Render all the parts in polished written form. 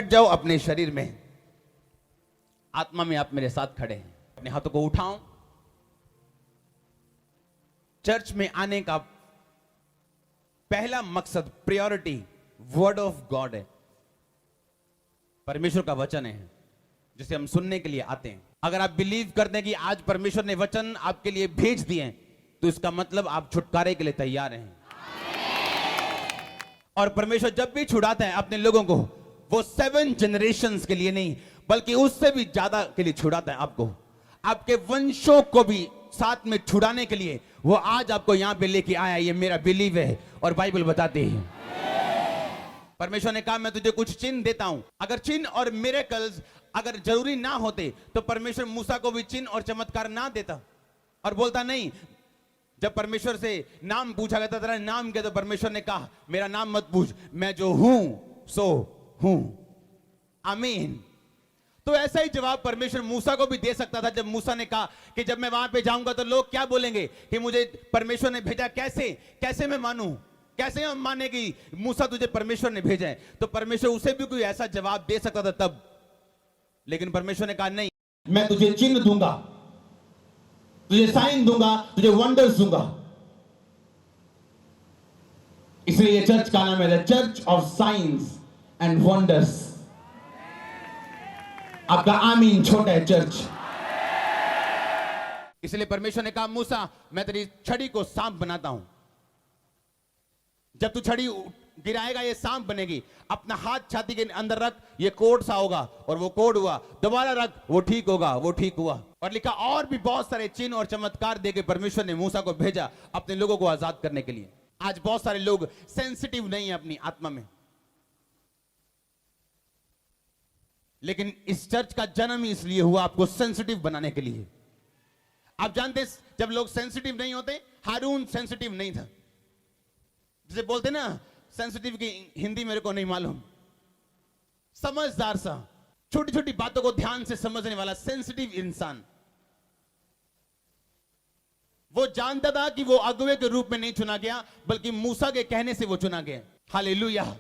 बैठ जाओ अपने शरीर में, आत्मा में आप मेरे साथ खड़े हैं। अपने हाथों को उठाओ। चर्च में आने का पहला मकसद, प्रायोरिटी, वर्ड ऑफ गॉड है, परमेश्वर का वचन है जिसे हम सुनने के लिए आते हैं। अगर आप बिलीव करते हैं कि आज परमेश्वर ने वचन आपके लिए भेज दिए हैं, तो इसका मतलब आप छुटकारे के लिए तैयार हैं। और परमेश्वर जब भी छुड़ाता है अपने लोगों को, वो 7 जनरेशंस के लिए नहीं, बल्कि उससे भी ज्यादा के लिए छुड़ाता है आपको, आपके वंशों को भी साथ में छुड़ाने के लिए वो आज आपको यहां पे लेके आया। ये मेरा बिलीव है और बाइबल बताती है। परमेश्वर ने कहा मैं तुझे कुछ चिन्ह देता हूं। अगर चिन्ह और मिरेकल्स अगर जरूरी ना होते तो परमेश्वर मूसा को भी चिन्ह और चमत्कार ना देता और बोलता नहीं। जब परमेश्वर से नाम पूछा गया था, तेरा नाम क्या, तो परमेश्वर ने कहा मेरा नाम मत पूछ, मैं जो हूं सो हूं। आमीन। तो ऐसा ही जवाब परमेश्वर मूसा को भी दे सकता था। जब मूसा ने कहा कि जब मैं वहां पे जाऊंगा तो लोग क्या बोलेंगे कि मुझे परमेश्वर ने भेजा, कैसे मैं मानूं, कैसे हम माने कि मूसा तुझे परमेश्वर ने भेजा है। तो परमेश्वर उसे भी कोई ऐसा जवाब दे सकता था तब, लेकिन परमेश्वर ने कहा नहीं, मैं तुझे चिन्ह दूंगा, तुझे साइन दूंगा, तुझे वंडर्स दूंगा। इसलिए ये चर्च का नाम है the church of science and wonders. आपका आमीन छोटा है चर्च। इसलिए परमेश्वर ने कहा मूसा मैं तेरी छड़ी को सांप बनाता हूं, जब तू छड़ी गिराएगा ये सांप बनेगी, अपना हाथ छाती के अंदर रख, ये कोड सा होगा, और वो कोड हुआ, दोबारा रख, वो ठीक होगा, वो ठीक हुआ। और लिखा और भी बहुत सारे चिन्ह और चमत्कार देके परमेश्वर ने मूसा को भेजा अपने लोगों को आजाद करने के लिए। आज बहुत सारे लोग सेंसिटिव नहीं है अपनी आत्मा में, लेकिन इस चर्च का जन्म ही इसलिए हुआ आपको सेंसिटिव बनाने के लिए। आप जानते जब लोग सेंसिटिव नहीं होते, हारून सेंसिटिव नहीं था, जिसे बोलते ना सेंसिटिव की हिंदी मेरे को नहीं मालूम, समझदार सा, छोटी छोटी बातों को ध्यान से समझने वाला सेंसिटिव इंसान। वो जानता था कि वो अगुवे के रूप में नहीं चुना गया, बल्कि मूसा के कहने से वो चुना गया। हालेलुया।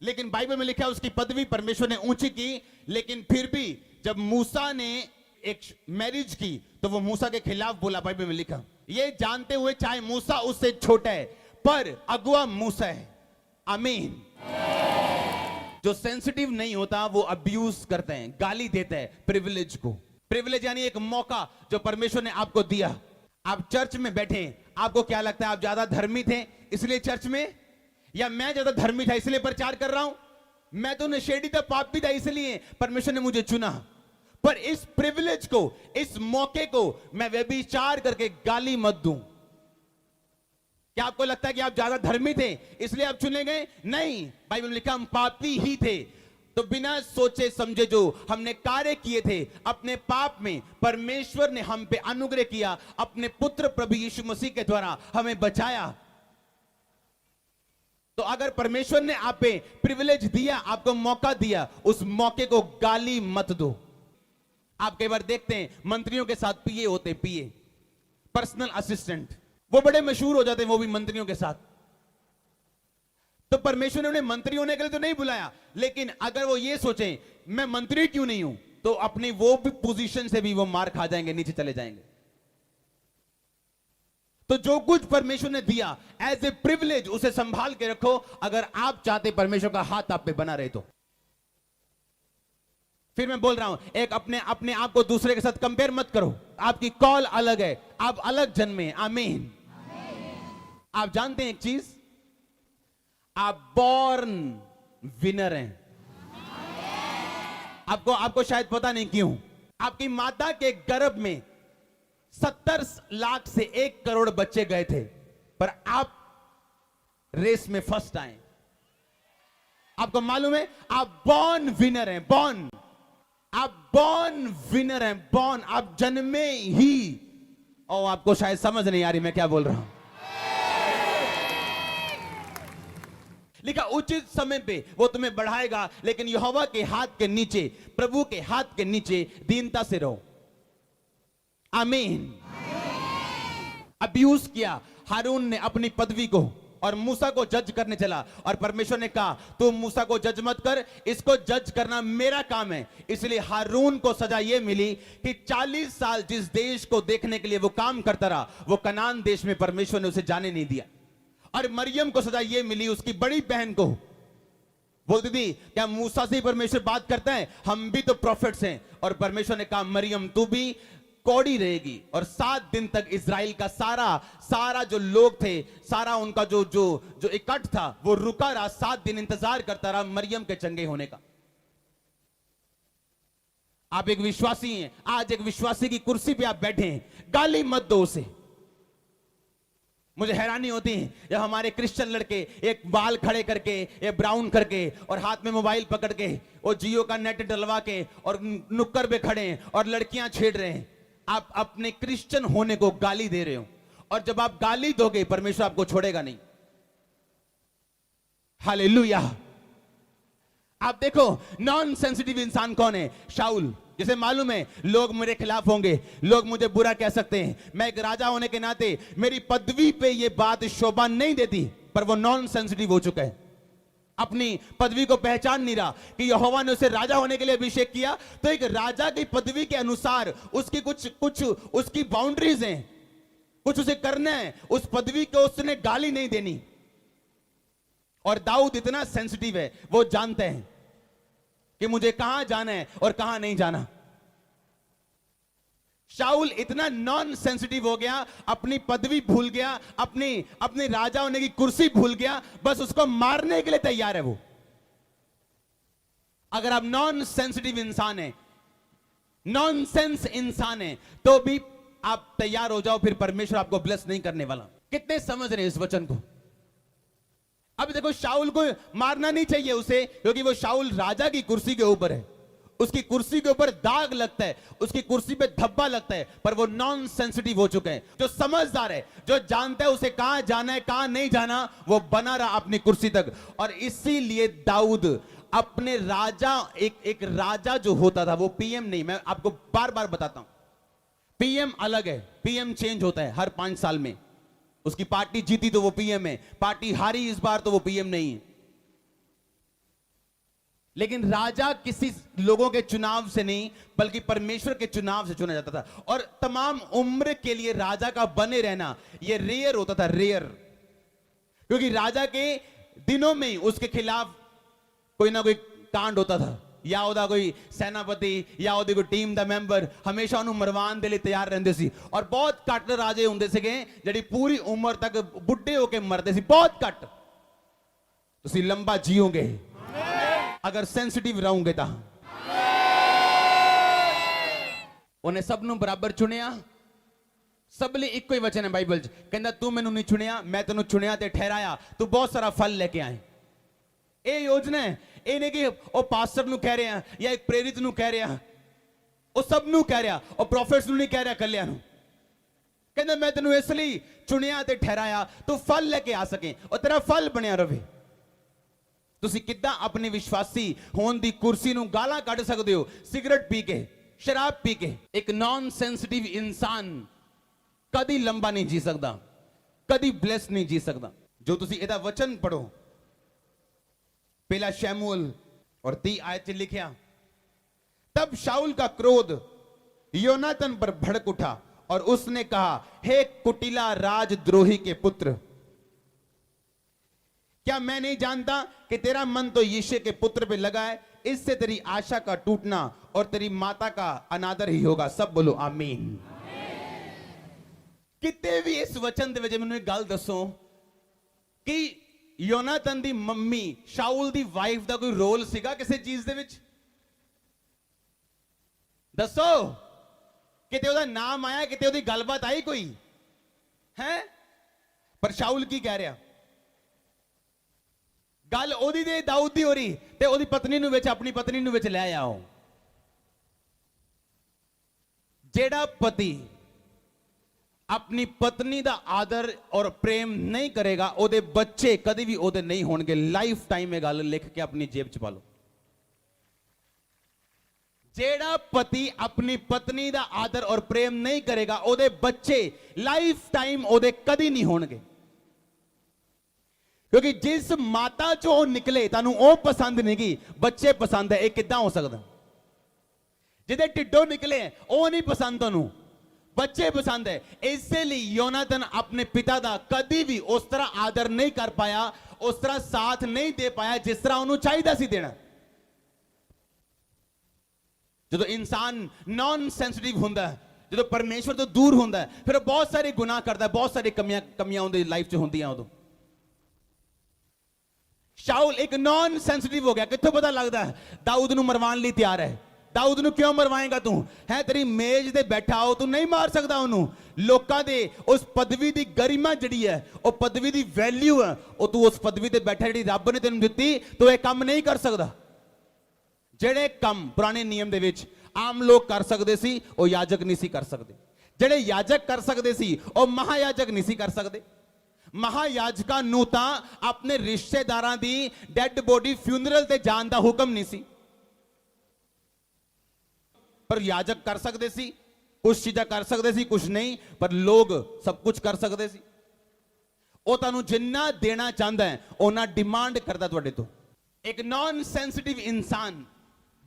लेकिन बाइबल में लिखा है उसकी पदवी परमेश्वर ने ऊंची की, लेकिन फिर भी जब मूसा ने एक मैरिज की तो वो मूसा के खिलाफ बोला। बाइबल में लिखा, ये जानते हुए चाहे मूसा उससे छोटा है पर अगुआ मूसा है। आमीन। जो सेंसिटिव नहीं होता वो अब्यूज करते हैं, गाली देते हैं प्रिविलेज को। प्रिविलेज यानी एक मौका जो परमेश्वर ने आपको दिया। आप चर्च में बैठे, आपको क्या लगता है आप ज्यादा धर्मी थे इसलिए चर्च में, या मैं ज्यादा धर्मी था इसलिए प्रचार कर रहा हूं, मैं तो नशेड़ी था, पापी था, इसलिए परमेश्वर ने मुझे चुना। पर इस प्रिविलेज को, इस मौके को मैं व्यभिचार करके गाली मत दूं। क्या आपको लगता है कि आप ज्यादा धर्मी थे इसलिए आप चुने गए? नहीं, बाइबल में लिखा हम पापी ही थे, तो बिना सोचे समझे जो हमने कार्य किए थे अपने पाप में, परमेश्वर ने हम पे अनुग्रह किया, अपने पुत्र प्रभु यीशु मसीह के द्वारा हमें बचाया। तो अगर परमेश्वर ने आप पे प्रिविलेज दिया, आपको मौका दिया, उस मौके को गाली मत दो। आप कई बार देखते हैं मंत्रियों के साथ पीए होते, पीए पर्सनल असिस्टेंट, वो बड़े मशहूर हो जाते हैं वो भी मंत्रियों के साथ। तो परमेश्वर ने उन्हें मंत्री होने के लिए तो नहीं बुलाया, लेकिन अगर वो ये सोचें मैं मंत्री क्यों नहीं हूं, तो अपनी वो भी पोजीशन से भी वो मार खा जाएंगे, नीचे चले जाएंगे। तो जो कुछ परमेश्वर ने दिया एज ए प्रिविलेज, उसे संभाल के रखो अगर आप चाहते परमेश्वर का हाथ आप पे बना रहे तो। फिर मैं बोल रहा हूं, एक अपने आप को दूसरे के साथ कंपेयर मत करो। आपकी कॉल अलग है, आप अलग जन्मे। आमीन। आप जानते हैं एक चीज, आप बॉर्न विनर हैं। आपको शायद पता नहीं क्यों, आपकी माता के गर्भ में 70 लाख से 1 करोड़ बच्चे गए थे, पर आप रेस में फर्स्ट आए। आपको मालूम है आप बॉर्न विनर हैं, बॉर्न, आप बॉर्न विनर हैं, बॉर्न, आप जन्मे ही। और आपको शायद समझ नहीं आ रही मैं क्या बोल रहा हूं। लिखा उचित समय पे वो तुम्हें बढ़ाएगा, लेकिन यहोवा के हाथ के नीचे, प्रभु के हाथ के नीचे दीनता से रहो। आमीन। अब्यूज किया हारून ने अपनी पदवी को, और मूसा को जज करने चला। और परमेश्वर ने कहा तू मूसा को जज मत कर, इसको जज करना मेरा काम है। इसलिए हारून को सजा यह मिली कि 40 साल जिस देश को देखने के लिए वो काम करता रहा, वो कनान देश में परमेश्वर ने उसे जाने नहीं दिया। और मरियम को सजा यह मिली, उसकी बड़ी बहन को, बोलती थी क्या मूसा से ही परमेश्वर बात करता है, हम भी तो प्रॉफिट्स हैं। और परमेश्वर ने कहा मरियम तू भी कौड़ी रहेगी। और 7 दिन तक इजराइल का सारा जो लोग थे, सारा उनका जो इकट्ठ था वो रुका रहा, 7 दिन इंतजार करता रहा मरियम के चंगे होने का। आप एक विश्वासी हैं, आज एक विश्वासी की कुर्सी पे आप बैठे हैं, गाली मत दो उसे। मुझे हैरानी होती है जब हमारे क्रिश्चियन लड़के एक बाल खड़े करके, एक ब्राउन करके और हाथ में मोबाइल पकड़ के और जियो का नेट डलवा के और नुक्कड़ पे खड़े हैं और लड़कियां छेड़ रहे हैं। आप अपने क्रिश्चियन होने को गाली दे रहे हो, और जब आप गाली दोगे परमेश्वर आपको छोड़ेगा नहीं। हालेलुया। आप देखो नॉन सेंसिटिव इंसान कौन है? शाऊल। जिसे मालूम है लोग मेरे खिलाफ होंगे, लोग मुझे बुरा कह सकते हैं, मैं एक राजा होने के नाते मेरी पदवी पे ये बात शोभा नहीं देती, पर वो नॉन सेंसिटिव हो चुका है, अपनी पदवी को पहचान नहीं रहा कि यहोवा ने उसे राजा होने के लिए अभिषेक किया। तो एक राजा की पदवी के अनुसार उसकी कुछ उसकी बाउंड्रीज हैं, कुछ उसे करना है, उस पदवी को उसने गाली नहीं देनी। और दाऊद इतना सेंसिटिव है, वो जानते हैं कि मुझे कहां जाना है और कहां नहीं जाना। शाऊल इतना नॉन सेंसिटिव हो गया, अपनी पदवी भूल गया, अपनी राजा होने की कुर्सी भूल गया, बस उसको मारने के लिए तैयार है वो। अगर आप नॉन सेंसिटिव इंसान हैं, नॉनसेंस इंसान हैं, तो भी आप तैयार हो जाओ, फिर परमेश्वर आपको ब्लेस नहीं करने वाला। कितने समझ रहे हैं इस वचन को? अब देखो शाऊल को मारना नहीं चाहिए उसे, क्योंकि वो शाऊल राजा की कुर्सी के ऊपर है, उसकी कुर्सी के ऊपर दाग लगता है, उसकी कुर्सी पे धब्बा लगता है, पर वो नॉन सेंसिटिव हो चुके हैं। जो समझदार है, जो जानता है उसे कहां जाना है कहां नहीं जाना, वो बना रहा अपनी कुर्सी तक। और इसीलिए दाऊद अपने राजा, एक राजा जो होता था वो पीएम नहीं, मैं आपको बार बार बताता हूं, पीएम अलग है, पीएम चेंज होता है हर 5 साल में। उसकी पार्टी जीती तो वो पीएम है, पार्टी हारी इस बार तो वो पीएम नहीं है। लेकिन राजा किसी लोगों के चुनाव से नहीं, बल्कि परमेश्वर के चुनाव से चुना जाता था। और तमाम उम्र के लिए राजा का बने रहना यह रेयर होता था, रेयर, क्योंकि राजा के दिनों में उसके खिलाफ कोई ना कोई कांड होता था, या ਉਹਦਾ कोई सेनापति या ਉਹਦੀ कोई टीम ਦਾ ਮੈਂਬਰ ਹਮੇਸ਼ਾ ਉਹਨੂੰ ਮਰਵਾਉਣ ਦੇ ਲਈ ਤਿਆਰ ਰਹਿੰਦੇ ਸੀ। और बहुत ਘੱਟ ਰਾਜੇ ਹੁੰਦੇ ਸੀਗੇ ਜਿਹੜੀ पूरी उम्र तक बुढ़े होके मरते सी, बहुत घट। ਤੁਸੀਂ लंबा जियोगे अगर सेंसिटिव रहोगे ਤਾਂ। ਉਹਨੇ ਸਭ ਨੂੰ ਬਰਾਬਰ ਚੁਣਿਆ, सब ਲਈ ਇੱਕੋ ਹੀ ਵਚਨ ਹੈ ਬਾਈਬਲ 'ਚ, ਕਹਿੰਦਾ ਤੂੰ ਮੈਨੂੰ ਨਹੀਂ ਚੁਣਿਆ, ਮੈਂ ਤੈਨੂੰ ਚੁਣਿਆ ਤੇ ਠਹਿਰਾਇਆ, ਤੂੰ ਬਹੁਤ ਸਾਰਾ ਫਲ ਲੈ ਕੇ ਆਏ। ਇਹ योजना है, ਇਹ ਨਹੀਂ ਕਿ ਉਹ ਪਾਸਟਰ ਨੂੰ ਕਹਿ ਰਿਹਾ ਜਾਂ ਇੱਕ ਪ੍ਰੇਰਿਤ ਨੂੰ ਕਹਿ ਰਿਹਾ, ਉਹ ਸਭ ਨੂੰ ਕਹਿ ਰਿਹਾ, ਉਹ ਪ੍ਰੋਫੈਟਸ ਨੂੰ ਨਹੀਂ ਕਹਿ ਰਿਹਾ ਕੱਲਿਆਂ ਨੂੰ। ਕਹਿੰਦਾ ਮੈਂ ਤੈਨੂੰ ਇਸ ਲਈ ਚੁਣਿਆ ਤੇ ਠਹਿਰਾਇਆ ਤੂੰ ਫਲ ਲੈ ਕੇ ਆ ਸਕੇ ਔਰ ਤੇਰਾ ਫਲ ਬਣਿਆ ਰਵੇ। ਤੁਸੀਂ ਕਿੱਦਾਂ ਆਪਣੀ ਵਿਸ਼ਵਾਸੀ ਹੋਣ ਦੀ ਕੁਰਸੀ ਨੂੰ ਗਾਲਾਂ ਕੱਢ ਸਕਦੇ ਹੋ ਸਿਗਰਟ ਪੀ ਕੇ, ਸ਼ਰਾਬ ਪੀ ਕੇ? ਇੱਕ ਨॉन सेंसिटिव इंसान कभी लंबा नहीं जी सकता, कभी ब्लेस नहीं जी सकता। जो तुसी ਇਹਦਾ वचन पढ़ो, पहला शमूएल और 30 आयत में लिखा, तब शाऊल का क्रोध योनातन पर भड़क उठा और उसने कहा, हे कुटिला राजद्रोही के पुत्र, क्या मैं नहीं जानता कि तेरा मन तो यिशै के पुत्र पे लगा है, इससे तेरी आशा का टूटना और तेरी माता का अनादर ही होगा। सब बोलो आमीन। कितने भी इस वचन दे विच मैनूं एक गल दसो कि योनातन दी मम्मी शाऊल दी वाइफ दा कोई रोल सीगा किसी चीज दे विच? दसो, किते ओदा नाम आया, किते ओदी गलबात आई कोई है? पर शाऊल की कह रहा, गल ओदी ते दाऊद दी हो रही, ते ओदी पत्नी नूं विच, अपनी पत्नी नूं विच ले आओ। जेड़ा पति अपनी पत्नी दा आदर और प्रेम नहीं करेगा, ओदे बच्चे कभी भी ओदे नहीं होंगे। लाइफ टाइम में गल लिख के अपनी जेब च पा लो। जेड़ा पति अपनी पत्नी दा आदर और प्रेम नहीं करेगा, ओदे बच्चे लाइफ टाइम ओदे कभी नहीं होंगे। क्योंकि जिस माता चो ਉਹ ਨਿਕਲੇ ਤੁਹਾਨੂੰ ਉਹ ਪਸੰਦ ਨਹੀਂ ਗੀ ਬੱਚੇ ਪਸੰਦ ਹੈ ਇਹ ਕਿੱਦਾਂ ਹੋ ਸਕਦਾ ਜਿਹਦੇ ਢਿੱਡੋਂ ਨਿਕਲੇ ਉਹ ਨਹੀਂ ਪਸੰਦ ਤੁਹਾਨੂੰ ਬੱਚੇ ਪਸੰਦ ਹੈ ਇਸੇ ਲਈ ਯੋਨਾਥਨ ਆਪਣੇ ਪਿਤਾ ਦਾ ਕਦੀ ਵੀ ਉਸ ਤਰ੍ਹਾਂ ਆਦਰ ਨਹੀਂ ਕਰ ਪਾਇਆ ਉਸ ਤਰ੍ਹਾਂ ਸਾਥ ਨਹੀਂ ਦੇ ਪਾਇਆ ਜਿਸ ਤਰ੍ਹਾਂ ਉਹਨੂੰ ਚਾਹੀਦਾ ਸੀ ਦੇਣਾ ਜਦੋਂ ਇਨਸਾਨ ਨੌਨ ਸੈਂਸਿਟਿਵ ਹੁੰਦਾ ਹੈ ਜਦੋਂ ਪਰਮੇਸ਼ਵਰ ਤੋਂ ਦੂਰ ਹੁੰਦਾ ਹੈ ਫਿਰ ਉਹ ਬਹੁਤ ਸਾਰੇ ਗੁਨਾਹ ਕਰਦਾ ਹੈ ਬਹੁਤ ਸਾਰੇ ਕਮੀਆਂ ਉਹਦੀ ਲਾਈਫ 'ਚ ਹੁੰਦੀਆਂ ਉਦੋਂ शाउल एक नॉन सेंसिटिव हो गया कित्थों पता लगता है दाऊद ਨੂੰ ਮਰਵਾਉਣ ਲਈ ਤਿਆਰ ਹੈ दाऊद ਨੂੰ ਕਿਉਂ ਮਰਵਾਏਗਾ ਤੂੰ ਹੈ ਤੇਰੀ ਮੇਜ਼ ਤੇ ਬੈਠਾ ਹੋ ਤੂੰ ਨਹੀਂ ਮਾਰ ਸਕਦਾ ਉਹਨੂੰ ਲੋਕਾਂ ਦੇ ਉਸ ਪਦਵੀ ਦੀ ਗਰਿਮਾ ਜਿਹੜੀ ਹੈ ਉਹ ਪਦਵੀ ਦੀ ਵੈਲਿਊ ਹੈ ਉਹ ਤੂੰ ਉਸ ਪਦਵੀ ਤੇ ਬੈਠਾ ਜਿਹੜੀ ਰੱਬ ਨੇ ਤੈਨੂੰ ਦਿੱਤੀ ਤੂੰ ਇਹ ਕੰਮ ਨਹੀਂ ਕਰ ਸਕਦਾ ਜਿਹੜੇ ਕੰਮ ਪੁਰਾਣੇ ਨਿਯਮ ਦੇ ਵਿੱਚ ਆਮ ਲੋਕ ਕਰ ਸਕਦੇ ਸੀ ਉਹ ਯਾਜਕ ਨਹੀਂ ਸੀ ਕਰ ਸਕਦੇ ਜਿਹੜੇ ਯਾਜਕ ਕਰ ਸਕਦੇ ਸੀ ਉਹ ਮਹਾਯਾਜਕ ਨਹੀਂ ਸੀ ਕਰ ਸਕਦੇ ਮਹਾਯਾਜਕਾਂ ਨੂੰ ਤਾਂ ਆਪਣੇ ਰਿਸ਼ਤੇਦਾਰਾਂ ਦੀ ਡੈੱਡ ਬੋਡੀ ਫਿਊਨਰਲ ਤੇ ਜਾਣ ਦਾ ਹੁਕਮ ਨਹੀਂ ਸੀ ਪਰ ਯਾਜਕ ਕਰ ਸਕਦੇ ਸੀ ਕੁਝ ਚੀਜ਼ਾਂ ਕਰ ਸਕਦੇ ਸੀ ਕੁਝ ਨਹੀਂ ਪਰ ਲੋਕ ਸਭ ਕੁਝ ਕਰ ਸਕਦੇ ਸੀ ਉਹ ਤੁਹਾਨੂੰ ਜਿੰਨਾ ਦੇਣਾ ਚਾਹੁੰਦਾ ਹੈ ਉਹਨਾਂ ਡਿਮਾਂਡ ਕਰਦਾ ਤੁਹਾਡੇ ਤੋਂ ਇੱਕ ਨੌਨ ਸੈਂਸਿਟਿਵ ਇਨਸਾਨ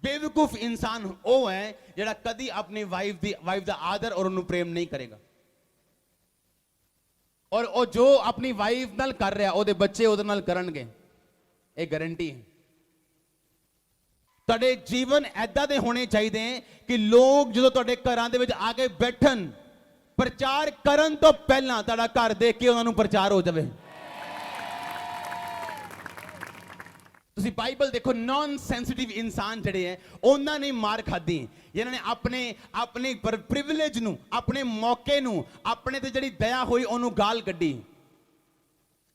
ਬੇਵਕੂਫ ਇਨਸਾਨ ਉਹ ਹੈ ਜਿਹੜਾ ਕਦੀ ਆਪਣੀ ਵਾਈਫ ਦਾ ਆਦਰ ਔਰ ਉਹਨੂੰ ਪ੍ਰੇਮ ਨਹੀਂ ਕਰੇਗਾ ਔਰ ਉਹ ਜੋ ਆਪਣੀ ਵਾਈਫ ਨਾਲ ਕਰ ਰਿਹਾ ਉਹਦੇ ਬੱਚੇ ਉਹਦੇ ਨਾਲ ਕਰਨਗੇ ਇਹ ਗਾਰੰਟੀ ਹੈ ਤੁਹਾਡੇ ਜੀਵਨ ਐਦਾਂ ਦੇ ਹੋਣੇ ਚਾਹੀਦੇ ਕਿ ਲੋਕ ਜਦੋਂ ਤੁਹਾਡੇ ਘਰਾਂ ਦੇ ਵਿੱਚ ਆ ਕੇ ਬੈਠਣ ਪ੍ਰਚਾਰ ਕਰਨ ਤੋਂ ਪਹਿਲਾਂ ਤੁਹਾਡਾ ਘਰ ਦੇਖ ਕੇ ਉਹਨਾਂ ਨੂੰ ਪ੍ਰਚਾਰ ਹੋ ਜਾਵੇ ਤੁਸੀਂ ਬਾਈਬਲ ਦੇਖੋ ਨੌਨ ਸੈਂਸਿਟਿਵ ਇਨਸਾਨ ਜਿਹੜੇ ਹੈ ਉਹਨਾਂ ਨੇ ਮਾਰ ਖਾਧੀ ਜਿਨ੍ਹਾਂ ਨੇ ਆਪਣੇ ਪ੍ਰਿਵਿਲੇਜ ਨੂੰ ਆਪਣੇ ਮੌਕੇ ਨੂੰ ਆਪਣੇ ਤੇ ਜਿਹੜੀ ਦਇਆ ਹੋਈ ਉਹਨੂੰ ਗਾਲ ਕੱਢੀ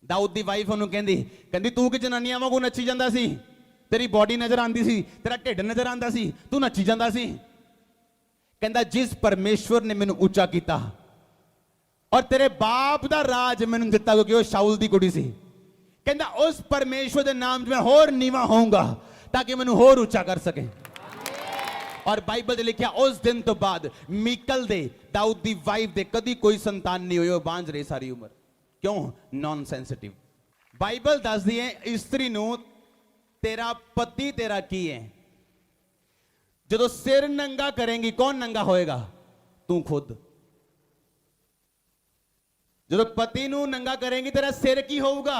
ਦਾਊਦ ਦੀ ਵਾਈਫ ਉਹਨੂੰ ਕਹਿੰਦੀ ਤੂੰ ਕਿ ਜਨਾਨੀਆਂ ਵਾਂਗੂ ਨੱਚੀ ਜਾਂਦਾ ਸੀ ਤੇਰੀ ਬਾਡੀ ਨਜ਼ਰ ਆਉਂਦੀ ਸੀ ਤੇਰਾ ਢਿੱਡ ਨਜ਼ਰ ਆਉਂਦਾ ਸੀ ਤੂੰ ਨੱਚੀ ਜਾਂਦਾ ਸੀ ਕਹਿੰਦਾ ਜਿਸ ਪਰਮੇਸ਼ਵਰ ਨੇ ਮੈਨੂੰ ਉੱਚਾ ਕੀਤਾ ਔਰ ਤੇਰੇ ਬਾਪ ਦਾ ਰਾਜ ਮੈਨੂੰ ਦਿੱਤਾ ਕਿਉਂਕਿ ਉਹ ਸ਼ਾਉਲ ਦੀ ਕੁੜੀ ਸੀ ਕਹਿੰਦਾ ਉਸ ਪਰਮੇਸ਼ਵਰ ਦੇ ਨਾਮ 'ਚ ਮੈਂ ਹੋਰ ਨੀਵਾ ਹੋਊਂਗਾ ਤਾਂ ਕਿ ਮੈਨੂੰ ਹੋਰ ਉੱਚਾ ਕਰ ਸਕੇ ਔਰ ਬਾਈਬਲ ਦੇ ਲਿਖਿਆ ਉਸ ਦਿਨ ਤੋਂ ਬਾਅਦ ਮੀਕਲ ਦੇ ਦਾਊਦ ਦੀ ਵਾਈਫ ਦੇ ਕਦੀ ਕੋਈ ਸੰਤਾਨ ਨਹੀਂ ਹੋਈ ਉਹ ਬਾਂਝ ਰਹੀ ਸਾਰੀ ਉਮਰ ਕਿਉਂ ਨੌਨ ਸੈਂਸਿਟਿਵ ਬਾਈਬਲ ਦੱਸਦੀ ਹੈ ਇਸਤਰੀ ਨੂੰ ਤੇਰਾ ਪਤੀ ਤੇਰਾ ਕੀ ਹੈ ਜਦੋਂ ਸਿਰ ਨੰਗਾ ਕਰੇਂਗੀ ਕੌਣ ਨੰਗਾ ਹੋਏਗਾ ਤੂੰ ਖੁਦ ਜਦੋਂ ਪਤੀ ਨੂੰ ਨੰਗਾ ਕਰੇਂਗੀ ਤੇਰਾ ਸਿਰ ਕੀ ਹੋਊਗਾ